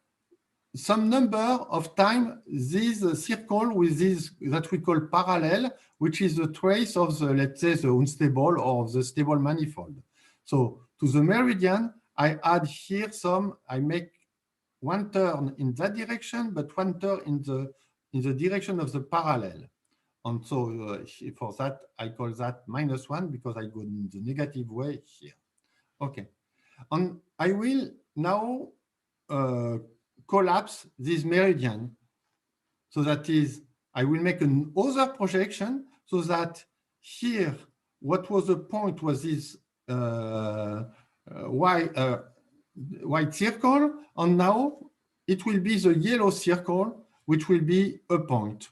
some number of time this circle with this that we call parallel, which is the trace of the, let's say, the unstable or the stable manifold. So to the meridian, I add here some, I make one turn in that direction, but one turn in the direction of the parallel. And so for that, I call that -1 because I go in the negative way here. Okay. And I will now collapse this meridian. So that is, I will make another projection so that here, what was the point was this white circle, and now it will be the yellow circle, which will be a point.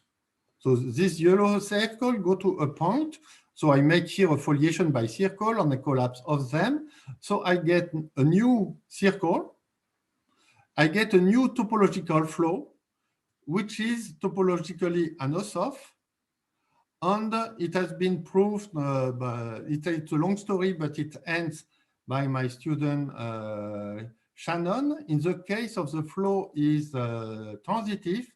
So this yellow circle go to a point. So I make here a foliation by circle and a collapse of them. So I get a new circle. I get a new topological flow, which is topologically an Hausdorff. And it has been proved, it's a long story, but it ends by my student Shannon. In the case of the flow is transitive,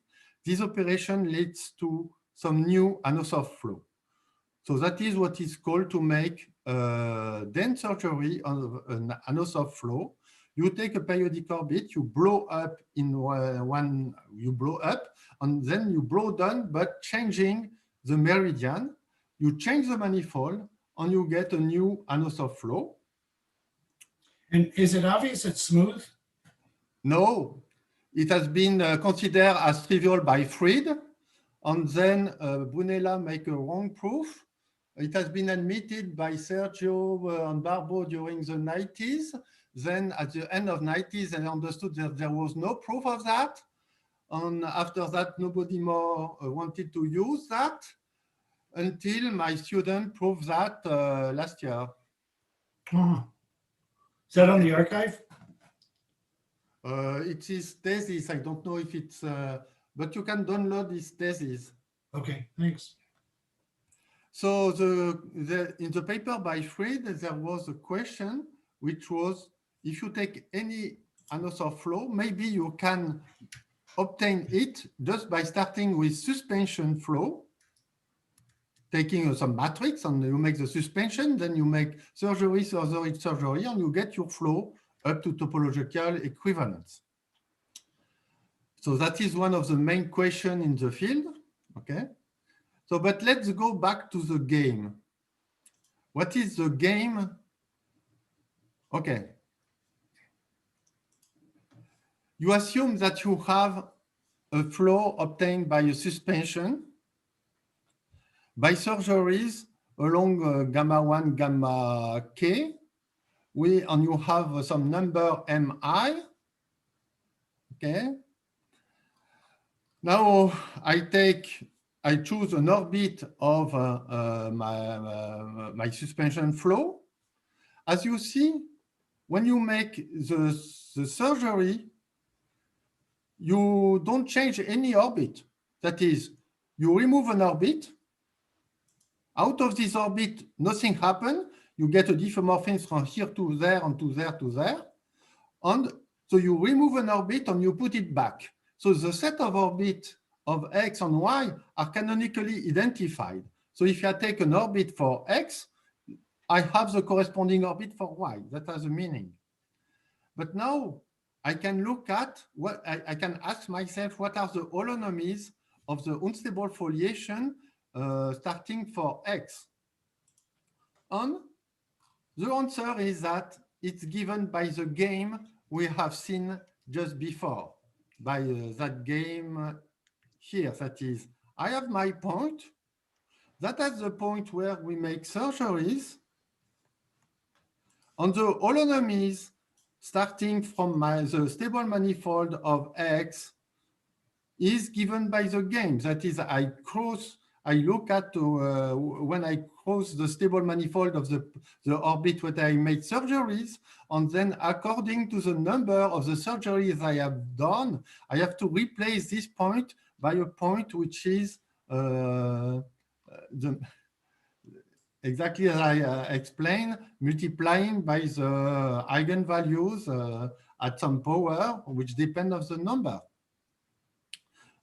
this operation leads to some new Hausdorff flow. So that is what is called to make dense surgery of an Hausdorff flow. You take a periodic orbit, you blow up in one, you blow up, and then you blow down, but changing the meridian. You change the manifold, and you get a new Hausdorff flow. And is it obvious it's smooth? No, it has been considered as trivial by Fried, and then Brunella make a wrong proof. It has been admitted by Sergio and Barbo during the 90s. Then at the end of 90s, they understood that there was no proof of that. And after that, nobody more wanted to use that until my student proved that last year. Is that on the archive? It is thesis. I don't know if it's, but you can download this thesis. Okay, thanks. So in the paper by Fried, there was a question which was, if you take any another flow, maybe you can obtain it just by starting with suspension flow, taking some matrix and you make the suspension, then you make surgery, and you get your flow up to topological equivalence. So that is one of the main questions in the field, okay? So, but let's go back to the game. What is the game? Okay. You assume that you have a flow obtained by a suspension by surgeries along gamma 1, gamma k, and you have some number mi, okay? Now I choose an orbit of my suspension flow. As you see, when you make the surgery, you don't change any orbit. That is, you remove an orbit. Out of this orbit, nothing happens. You get a diffeomorphism from here to there and to there to there. And so you remove an orbit and you put it back. So the set of orbits of X and Y are canonically identified. So if I take an orbit for X, I have the corresponding orbit for Y. That has a meaning. But now I can look at what I can ask myself, what are the holonomies of the unstable foliation starting for X? And the answer is that it's given by the game we have seen just before, by that game here. That is, I have my point. That is the point where we make surgeries. And the holonomies starting from the stable manifold of X is given by the game. That is, I look at when I cross the stable manifold of the orbit where I made surgeries, and then according to the number of the surgeries I have done, I have to replace this point by a point which is exactly as I explained, multiplying by the eigenvalues at some power, which depend on the number.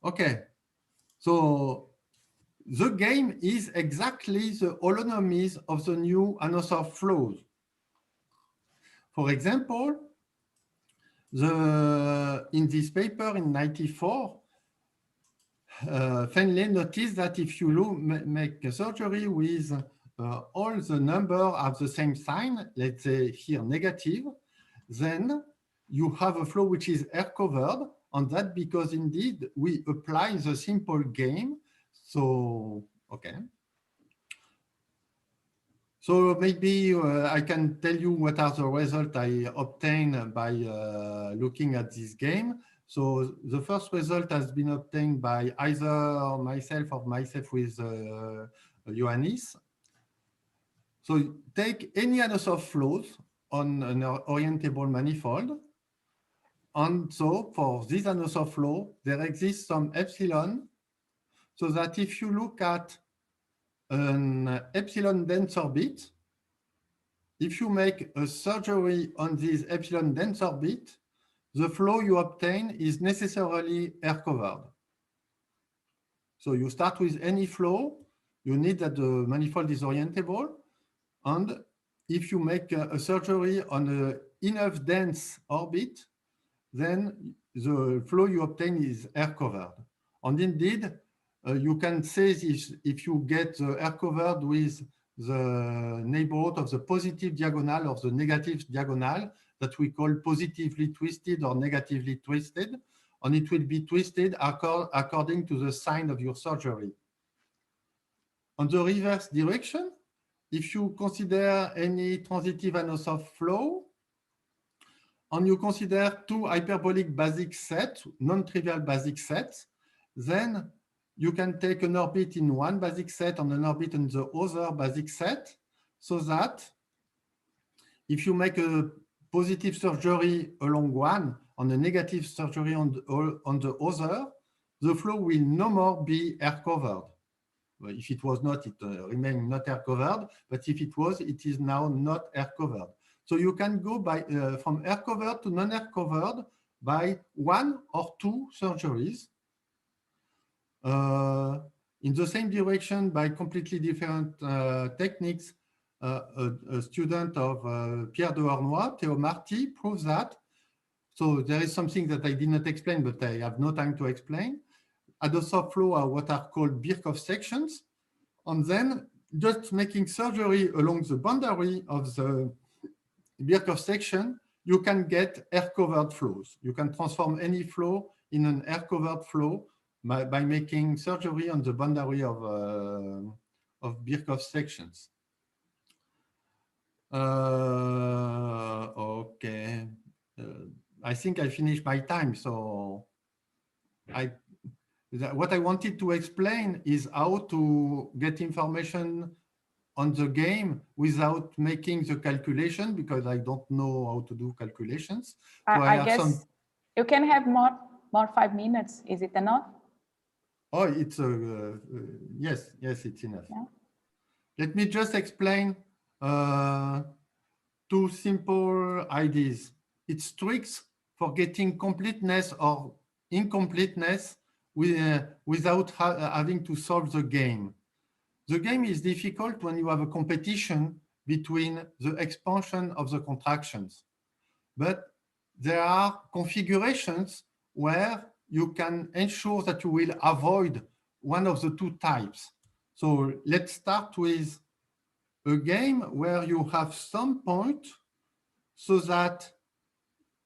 Okay, so the game is exactly the holonomies of the new Anosov flows. For example, in this paper in '94, Fenley noticed that if you make a surgery with all the numbers have the same sign, let's say here negative, then you have a flow which is air covered, and that because indeed we apply the simple game. So, okay. So maybe I can tell you what are the results I obtained by looking at this game. So the first result has been obtained by either myself or myself with Ioannis. So take any Anosov flows on an orientable manifold. And so for this Anosov flow, there exists some epsilon, so that if you look at an epsilon dense orbit, if you make a surgery on this epsilon dense orbit, the flow you obtain is necessarily air covered. So you start with any flow, you need that the manifold is orientable, and if you make a surgery on an enough dense orbit, then the flow you obtain is air covered. And indeed, you can say this if you get the air covered with the neighborhood of the positive diagonal or the negative diagonal, that we call positively twisted or negatively twisted, and it will be twisted according to the sign of your surgery. On the reverse direction, if you consider any transitive Anosov flow, and you consider two hyperbolic basic sets, non-trivial basic sets, then you can take an orbit in one basic set and an orbit in the other basic set, so that if you make a positive surgery along one and a negative surgery on the other, the flow will no more be air-covered. If it was not, it remains not air-covered, but if it was, it is now not air-covered. So you can go by, from air-covered to non-air-covered by one or two surgeries. In the same direction by completely different techniques, a student of Pierre de Hornoy, Théo Marty, proves that. So there is something that I did not explain, but I have no time to explain. Anosov flow are what are called Birkhoff sections. And then just making surgery along the boundary of the Birkhoff section, you can get air-covered flows. You can transform any flow in an air-covered flow by making surgery on the boundary of Birkhoff sections. Okay. I think I finished my time. So what I wanted to explain is how to get information on the game without making the calculation, because I don't know how to do calculations. So I guess you can have more 5 minutes. Is it enough? Oh, it's yes, it's enough. Yeah. Let me just explain two simple ideas. It's tricks for getting completeness or incompleteness without having to solve the game. The game is difficult when you have a competition between the expansion of the contractions. But there are configurations where you can ensure that you will avoid one of the two types. So let's start with a game where you have some point, so that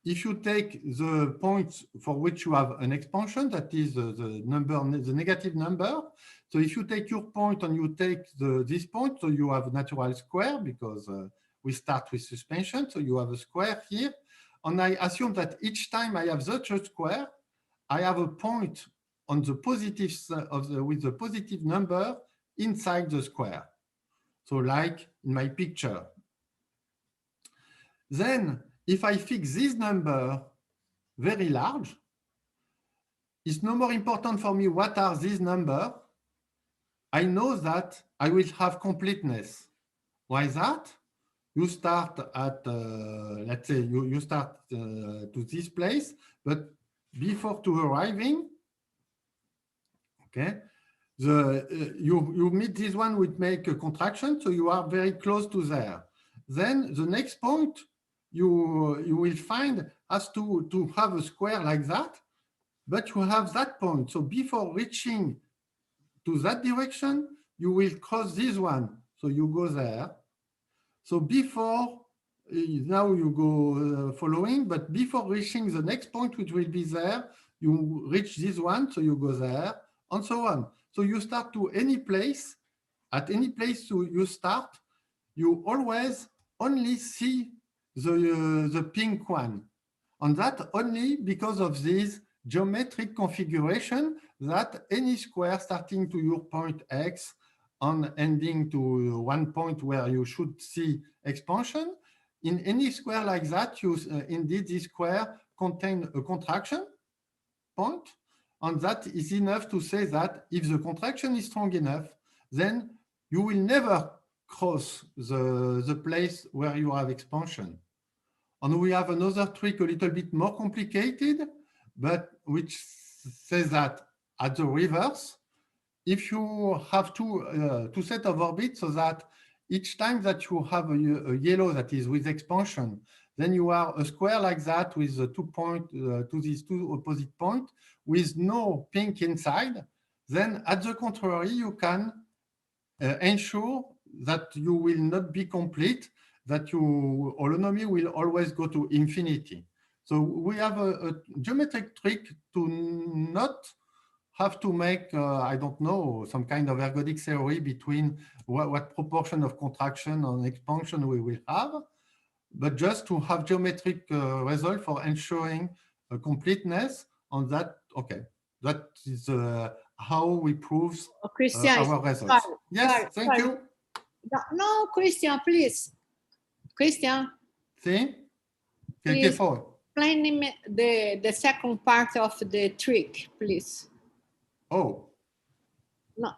if you take the points for which you have an expansion, that is the number, the negative number. So if you take your point and you take this point, so you have a natural square, because we start with suspension. So you have a square here. And I assume that each time I have such a square, I have a point on the positive with the positive number inside the square. So like in my picture. Then if I fix this number very large, it's no more important for me what are these numbers. I know that I will have completeness. Why is that? You start at, let's say you start to this place, but before to arriving, okay, you meet this one which make a contraction, so you are very close to there. Then the next point you will find has to have a square like that, but you have that point. So before reaching to that direction, you will cross this one. So you go there. So before, now you go following, but before reaching the next point, which will be there, you reach this one, so you go there, and so on. So you start to any place, at any place you start, you always only see the pink one. And that only because of this geometric configuration that any square starting to your point X and ending to one point where you should see expansion, in any square like that, you indeed this square contains a contraction point, and that is enough to say that if the contraction is strong enough, then you will never cross the place where you have expansion. And we have another trick a little bit more complicated, but which says that at the reverse, if you have two sets of orbits, so that each time that you have a yellow that is with expansion, then you are a square like that with the 2 points to these two opposite points with no pink inside, then at the contrary, you can ensure that you will not be complete. that your holonomy will always go to infinity. So we have a geometric trick to not have to make, I don't know, some kind of ergodic theory between what proportion of contraction and expansion we will have, but just to have geometric result for ensuring completeness on that. Okay, that is how we prove Christian, our results. sorry, Yes, sorry, thank sorry. you. No, Christian, please. Christian, See? please For? explain me the second part of the trick, please. Oh. No,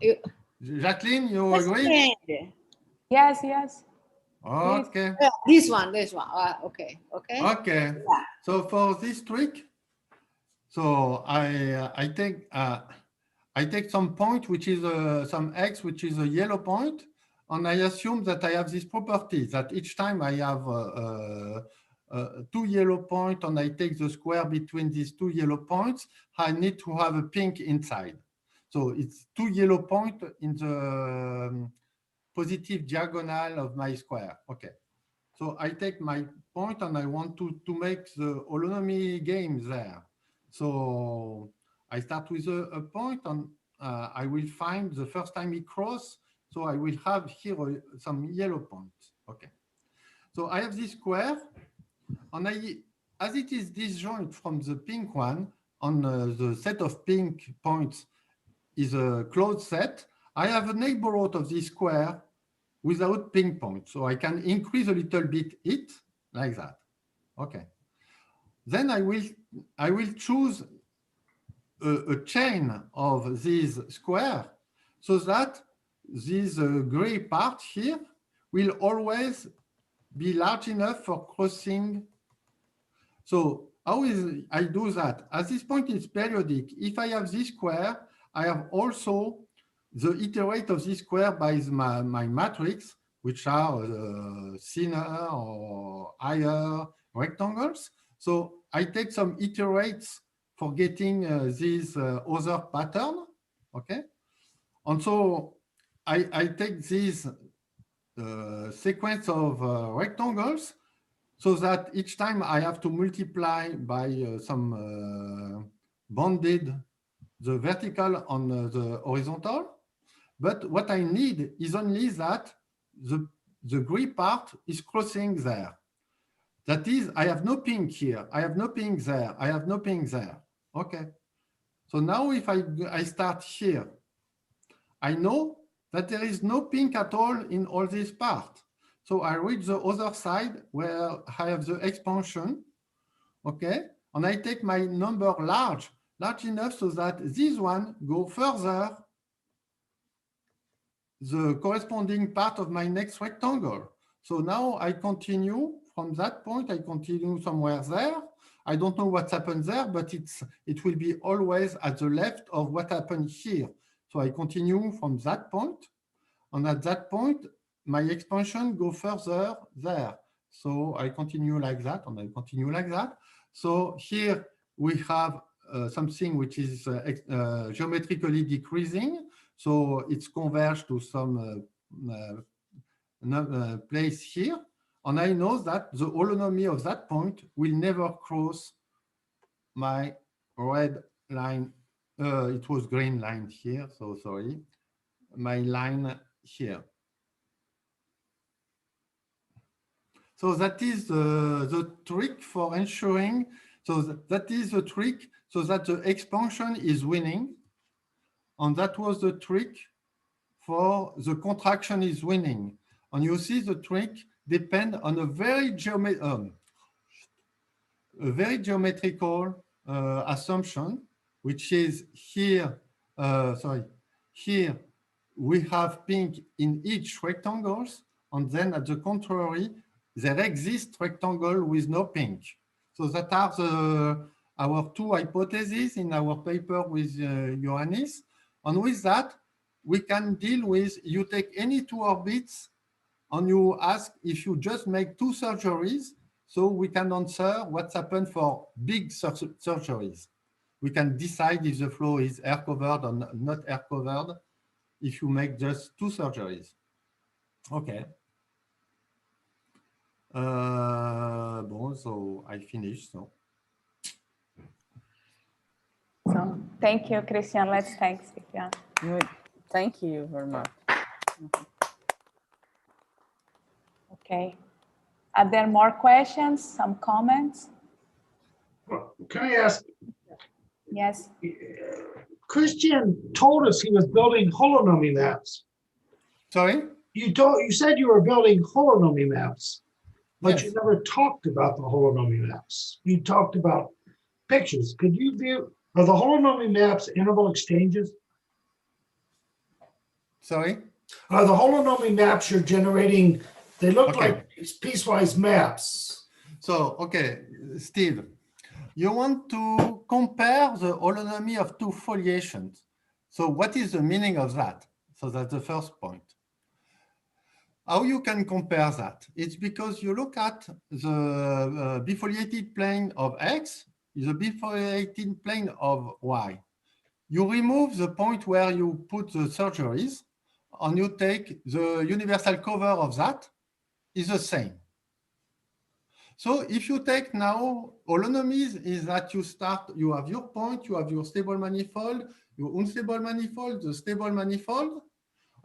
Jacqueline, you agree? Yes, yes. Okay. This one. Okay. Okay. Yeah. So for this trick, so I take some point, which is some X, which is a yellow point, and I assume that I have this property that each time I have two yellow points and I take the square between these two yellow points, I need to have a pink inside. So it's two yellow points in the positive diagonal of my square. Okay. So I take my point and I want to make the holonomy game there. So I start with a point and I will find the first time it cross. So I will have here some yellow points. Okay. So I have this square and as it is disjoint from the pink one on the set of pink points is a closed set, I have a neighborhood of this square without pink points. So I can increase a little bit it like that. Okay. Then I will choose a chain of these square so that this gray part here will always be large enough for crossing. So how is I do that? As this point is periodic, if I have this square, I have also the iterate of this square by my matrix, which are thinner or higher rectangles. So I take some iterates for getting this other pattern, okay? And so I take this sequence of rectangles so that each time I have to multiply by some bounded, the vertical on the horizontal. But what I need is only that the gray part is crossing there. That is, I have no pink here, I have no pink there, I have no pink there. Okay. So now if I start here, I know that there is no pink at all in all this part. So I reach the other side where I have the expansion. Okay. And I take my number large enough so that this one go further the corresponding part of my next rectangle. So now I continue from that point, I continue somewhere there. I don't know what's happened there, but it will be always at the left of what happened here. So I continue from that point, and at that point, my expansion go further there. So I continue like that, and I continue like that. So here we have something which is geometrically decreasing. So it's converged to some place here. And I know that the holonomy of that point will never cross my red line. It was green line here, so sorry. My line here. So that is the trick for ensuring, so that is the trick so that the expansion is winning. And that was the trick for the contraction is winning. And you see the trick depend on a very geometrical assumption, which is here, here we have pink in each rectangles, and then at the contrary, there exists rectangle with no pink. So that are our two hypotheses in our paper with Ioannis. And with that, we can deal with, you take any two orbits and you ask if you just make two surgeries, so we can answer what's happened for big surgeries. We can decide if the flow is air covered or not air covered if you make just two surgeries. Okay. Bon, so I finished. So. So thank you, Christian. Let's thank Christian. Thank you very much. Okay. Are there more questions? Some comments? Can I ask, Yes. Christian told us he was building holonomy maps. Sorry? You said you were building holonomy maps, but Yes. you never talked about the holonomy maps. You talked about pictures. Could you view, are the holonomy maps interval exchanges? Sorry? Are the holonomy maps you're generating, they look Okay. like piecewise maps. So, okay, Steve, you want to compare the holonomy of two foliations. So what is the meaning of that? So that's the first point. How you can compare that? It's because you look at the bifoliated plane of X is a bifoliated plane of Y. You remove the point where you put the surgeries and you take the universal cover of that is the same. So if you take now holonomies is that you have your point, you have your stable manifold, your unstable manifold, the stable manifold,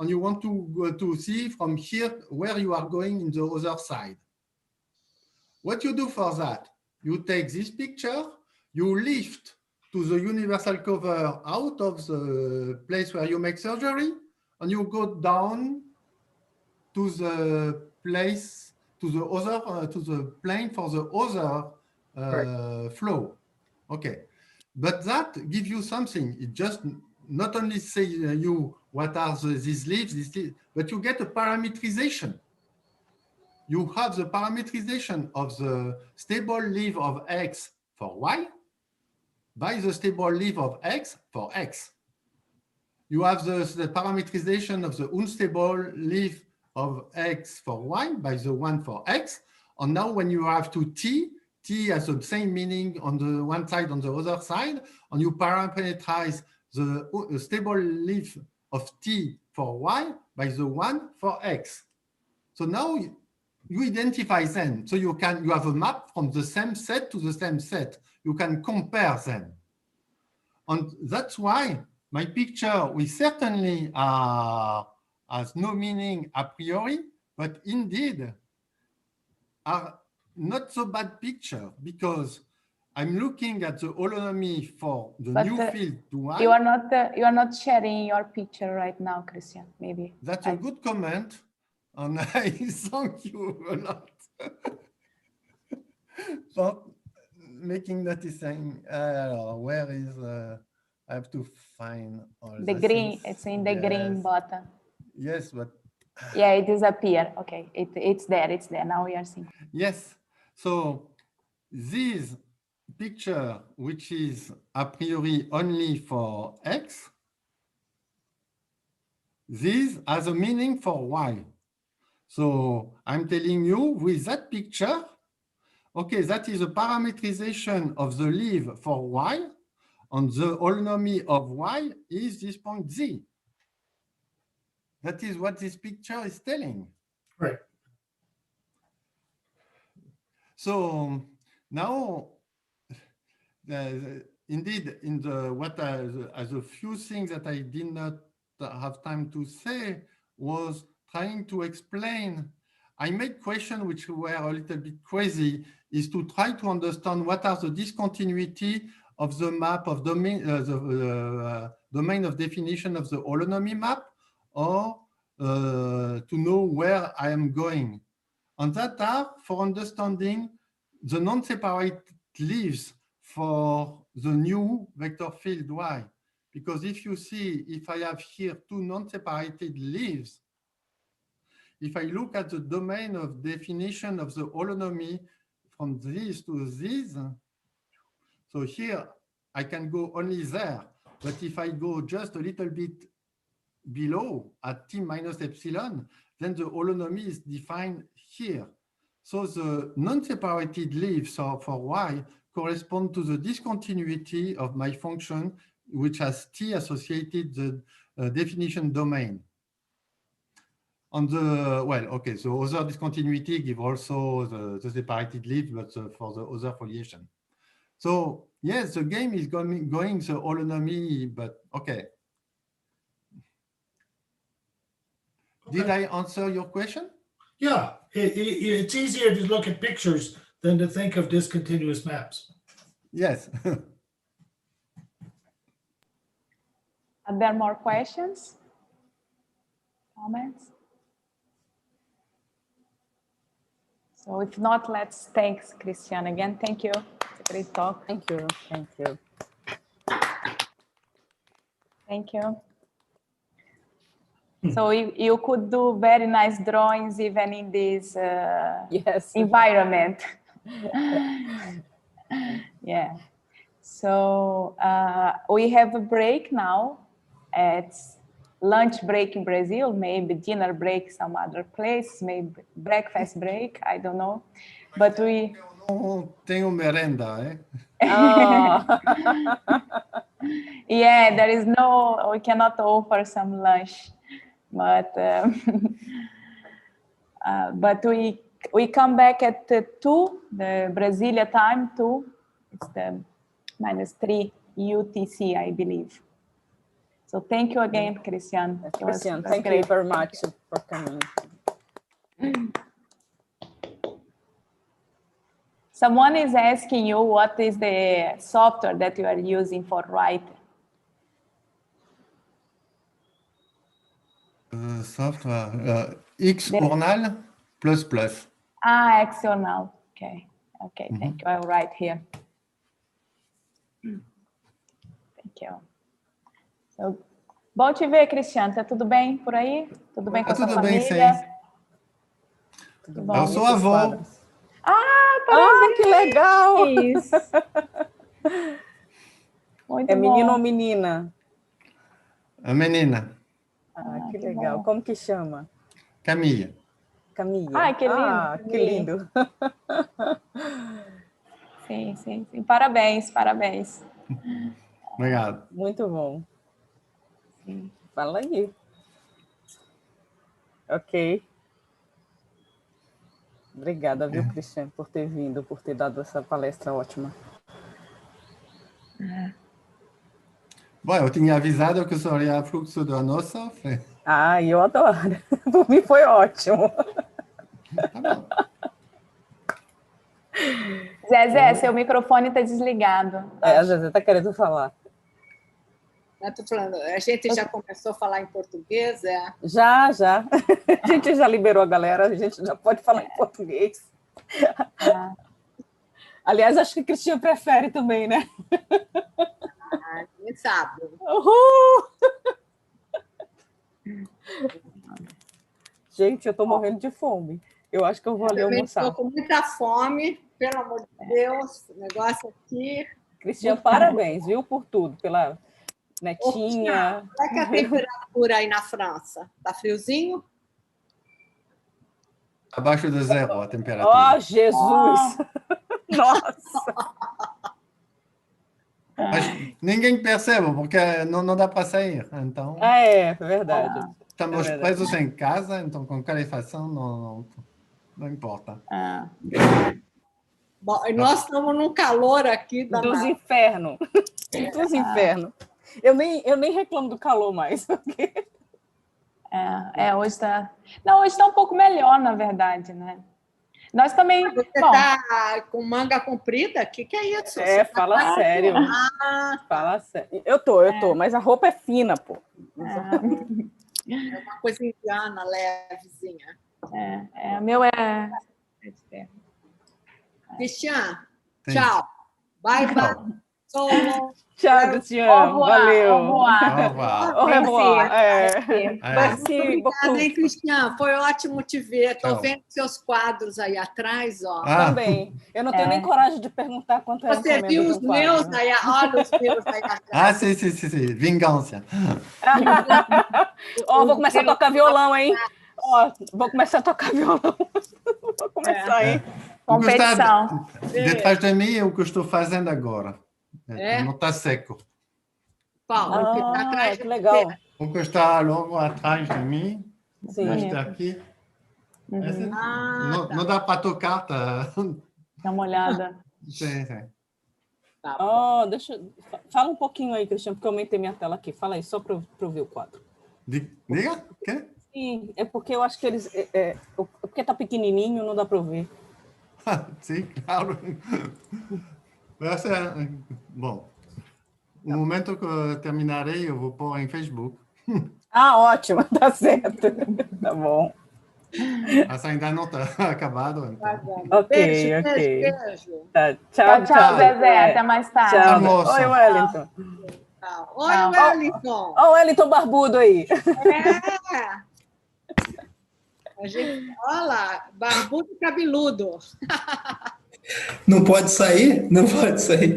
and you want to go to see from here where you are going in the other side. What you do for that? You take this picture, you lift to the universal cover out of the place where you make surgery, and you go down to the place, to the other, to the plane for the other flow. Okay, but that gives you something. It just not only say you what are these leaves, but you get a parametrization. You have the parametrization of the stable leaf of X for Y by the stable leaf of X for X. You have the parametrization of the unstable leaf of X for Y by the one for X. And now when you have to T has the same meaning on the one side, on the other side, and you parameterize the stable leaf of T for Y by the one for X. So now you identify them. So you have a map from the same set to the same set. You can compare them. And that's why my picture will certainly has no meaning a priori, but indeed are not so bad picture because I'm looking at the holonomy for the new field to Y. You are not sharing your picture right now, Christian. Maybe that's a good comment, and I thank you a lot for making that saying. Where is I have to find all the green. things. It's in the green button. Yes, but yeah, it disappeared. Okay, it's there. It's there. Now we are seeing. Yes. So this picture, which is a priori only for X, this has a meaning for Y. So I'm telling you with that picture, okay, that is a parametrization of the leaf for Y, and the holonomy of Y is this point Z. That is what this picture is telling. Right. So now, indeed, in the as a few things that I did not have time to say was trying to explain. I made questions which were a little bit crazy, is to try to understand what are the discontinuity of the map of domain, domain of definition of the holonomy map, or to know where I am going. And that are for understanding the non-separate leaves for the new vector field Y. Because if you see, if I have here two non-separated leaves, if I look at the domain of definition of the holonomy from this to this, so here I can go only there. But if I go just a little bit below at t minus epsilon, then the holonomy is defined here. So the non-separated leaves for Y correspond to the discontinuity of my function, which has t associated the definition domain. on the, well, okay, so other discontinuity give also the separated leaves, but for the other foliation. So yes, the game is going the holonomy, but okay. Did I answer your question? Yeah, it's easier to look at pictures than to think of discontinuous maps. Yes. Are there more questions? Comments? So if not, let's thank Christian again. Thank you. It's a great talk. Thank you. Thank you. Thank you. So you could do very nice drawings even in this Yes. environment. Yeah. So we have a break now. It's lunch break in Brazil, maybe dinner break some other place, maybe breakfast break, I don't know. But we... Tenho merenda, eh? Oh. Yeah, there is no, we cannot offer some lunch, but we come back at 2, the Brasilia time, 2. It's the -3 UTC, I believe. So thank you again, Christian. Christian, thank you very much for coming. Someone is asking you what is the software that you are using for writing. Software, Xjournal ++. Ah, Xjournal. Okay. Okay, thank you. I'll write here. Thank you. So, bom te ver, Cristiano. Tá tudo bem por aí? Tudo bem com a sua família? Tudo bem, sim. Tudo bom. Eu sou avô. Ah, parabéns! Que legal! Muito é menino bom. ou menina? A menina. Ah, que legal. Bom. Como que chama? Camila. Camila. Ai, que lindo. Ah, que lindo. Sim, sim, sim. Parabéns, parabéns. Obrigado. Muito bom. Sim. Fala aí. Ok. Obrigada, viu, Cristiano, por ter vindo, por ter dado essa palestra ótima. Bom, eu tinha avisado que seria fluxo da nossa. Ah, eu adoro. Por mim foi ótimo. Tá bom. Zezé, seu microfone está desligado. A Zezé está querendo falar. Estou falando, a gente já começou a falar em português, Já. A gente já liberou a galera, a gente já pode falar em português. Aliás, acho que a Cristina prefere também, né? Quem sabe. Uhul! Gente, eu estou morrendo de fome. Eu acho que eu vou ali almoçar. Estou com muita fome, pelo amor de Deus, o negócio aqui. Cristina, parabéns, viu, por tudo, pela netinha. Qual é que é a temperatura aí na França? Tá friozinho? Abaixo de 0 a temperatura. Oh, Jesus! Nossa! Mas ninguém percebe, porque não dá para sair. Então, é verdade. Estamos presos em casa, então com calefação não importa. Bom, nós estamos num calor aqui danado. Dos infernos. Dos infernos. Eu nem reclamo do calor mais. Hoje está... Não, hoje está um pouco melhor, na verdade, né? Nós também... Você está com manga comprida? O que é isso? Fala sério. Fala sério. Eu tô, mas a roupa é fina, pô. É uma coisa indiana, levezinha. O meu é... Cristian, tchau. Bye, bye. Tchau, Cristian. Valeu. Au revoir. Merci. Obrigada, hein, Cristian? Foi ótimo te ver. Estou vendo seus quadros aí atrás, ó. Também. Eu não tenho nem coragem de perguntar quanto é. Você viu os meus aí? Olha os meus aí atrás. Sim. Vingança. Vou começar a tocar violão, hein? Vou começar a tocar violão. Vou começar, hein? Competição. Detrás de mim é o que eu estou fazendo agora. Não está seco. Paulo, que está atrás que legal. O que está logo atrás de mim Sim. Mas tá aqui. Essa- não dá para tocar, tá? Dá uma olhada. Sim, sim. Tá. Oh, fala um pouquinho aí, Cristiano, porque eu aumentei minha tela aqui. Fala aí, só para eu ver o quadro. Diga? Quê? Sim, é porque eu acho que eles... porque tá pequenininho, não dá para ver. Sim, claro. Bom, no momento que eu terminarei, eu vou pôr em Facebook. Ah, ótimo, tá certo. Tá bom. Essa ainda não está acabado. Então. Ok, Beijo, ok. beijo, beijo. Tá, Tchau, tchau, Zezé. Zezé. Até mais tarde. Tchau. Almoço. Oi, Wellington. Tchau. Oi, Wellington. Ó, o Wellington barbudo aí. É. A gente, olha lá, barbudo e cabeludo. Não pode sair? Não pode sair.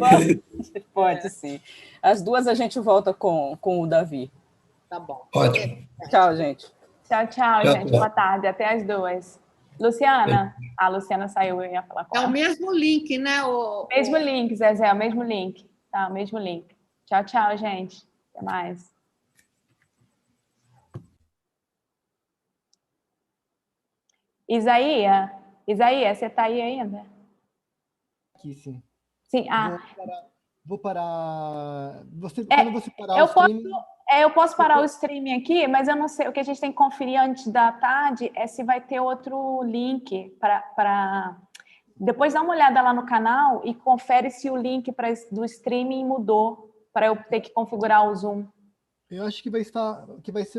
Pode sim. As duas a gente volta com o Davi. Tá bom. Ótimo. Tchau, gente. Tchau, Tchau, gente. tchau. Boa tarde. Até as duas. Luciana. A Luciana saiu, eu ia falar com É ela. o mesmo link, né? Mesmo link, Zezé, o mesmo link. Tá, o mesmo link. Tchau, tchau, gente. Até mais. Isaías, você tá aí ainda? Aqui, sim. Sim, Vou parar. Quando você parar o streaming... eu posso parar o streaming aqui, mas eu não sei. O que a gente tem que conferir antes da tarde é se vai ter outro link para... Depois dá uma olhada lá no canal e confere se o link do streaming mudou, para eu ter que configurar o Zoom. Eu acho que vai ser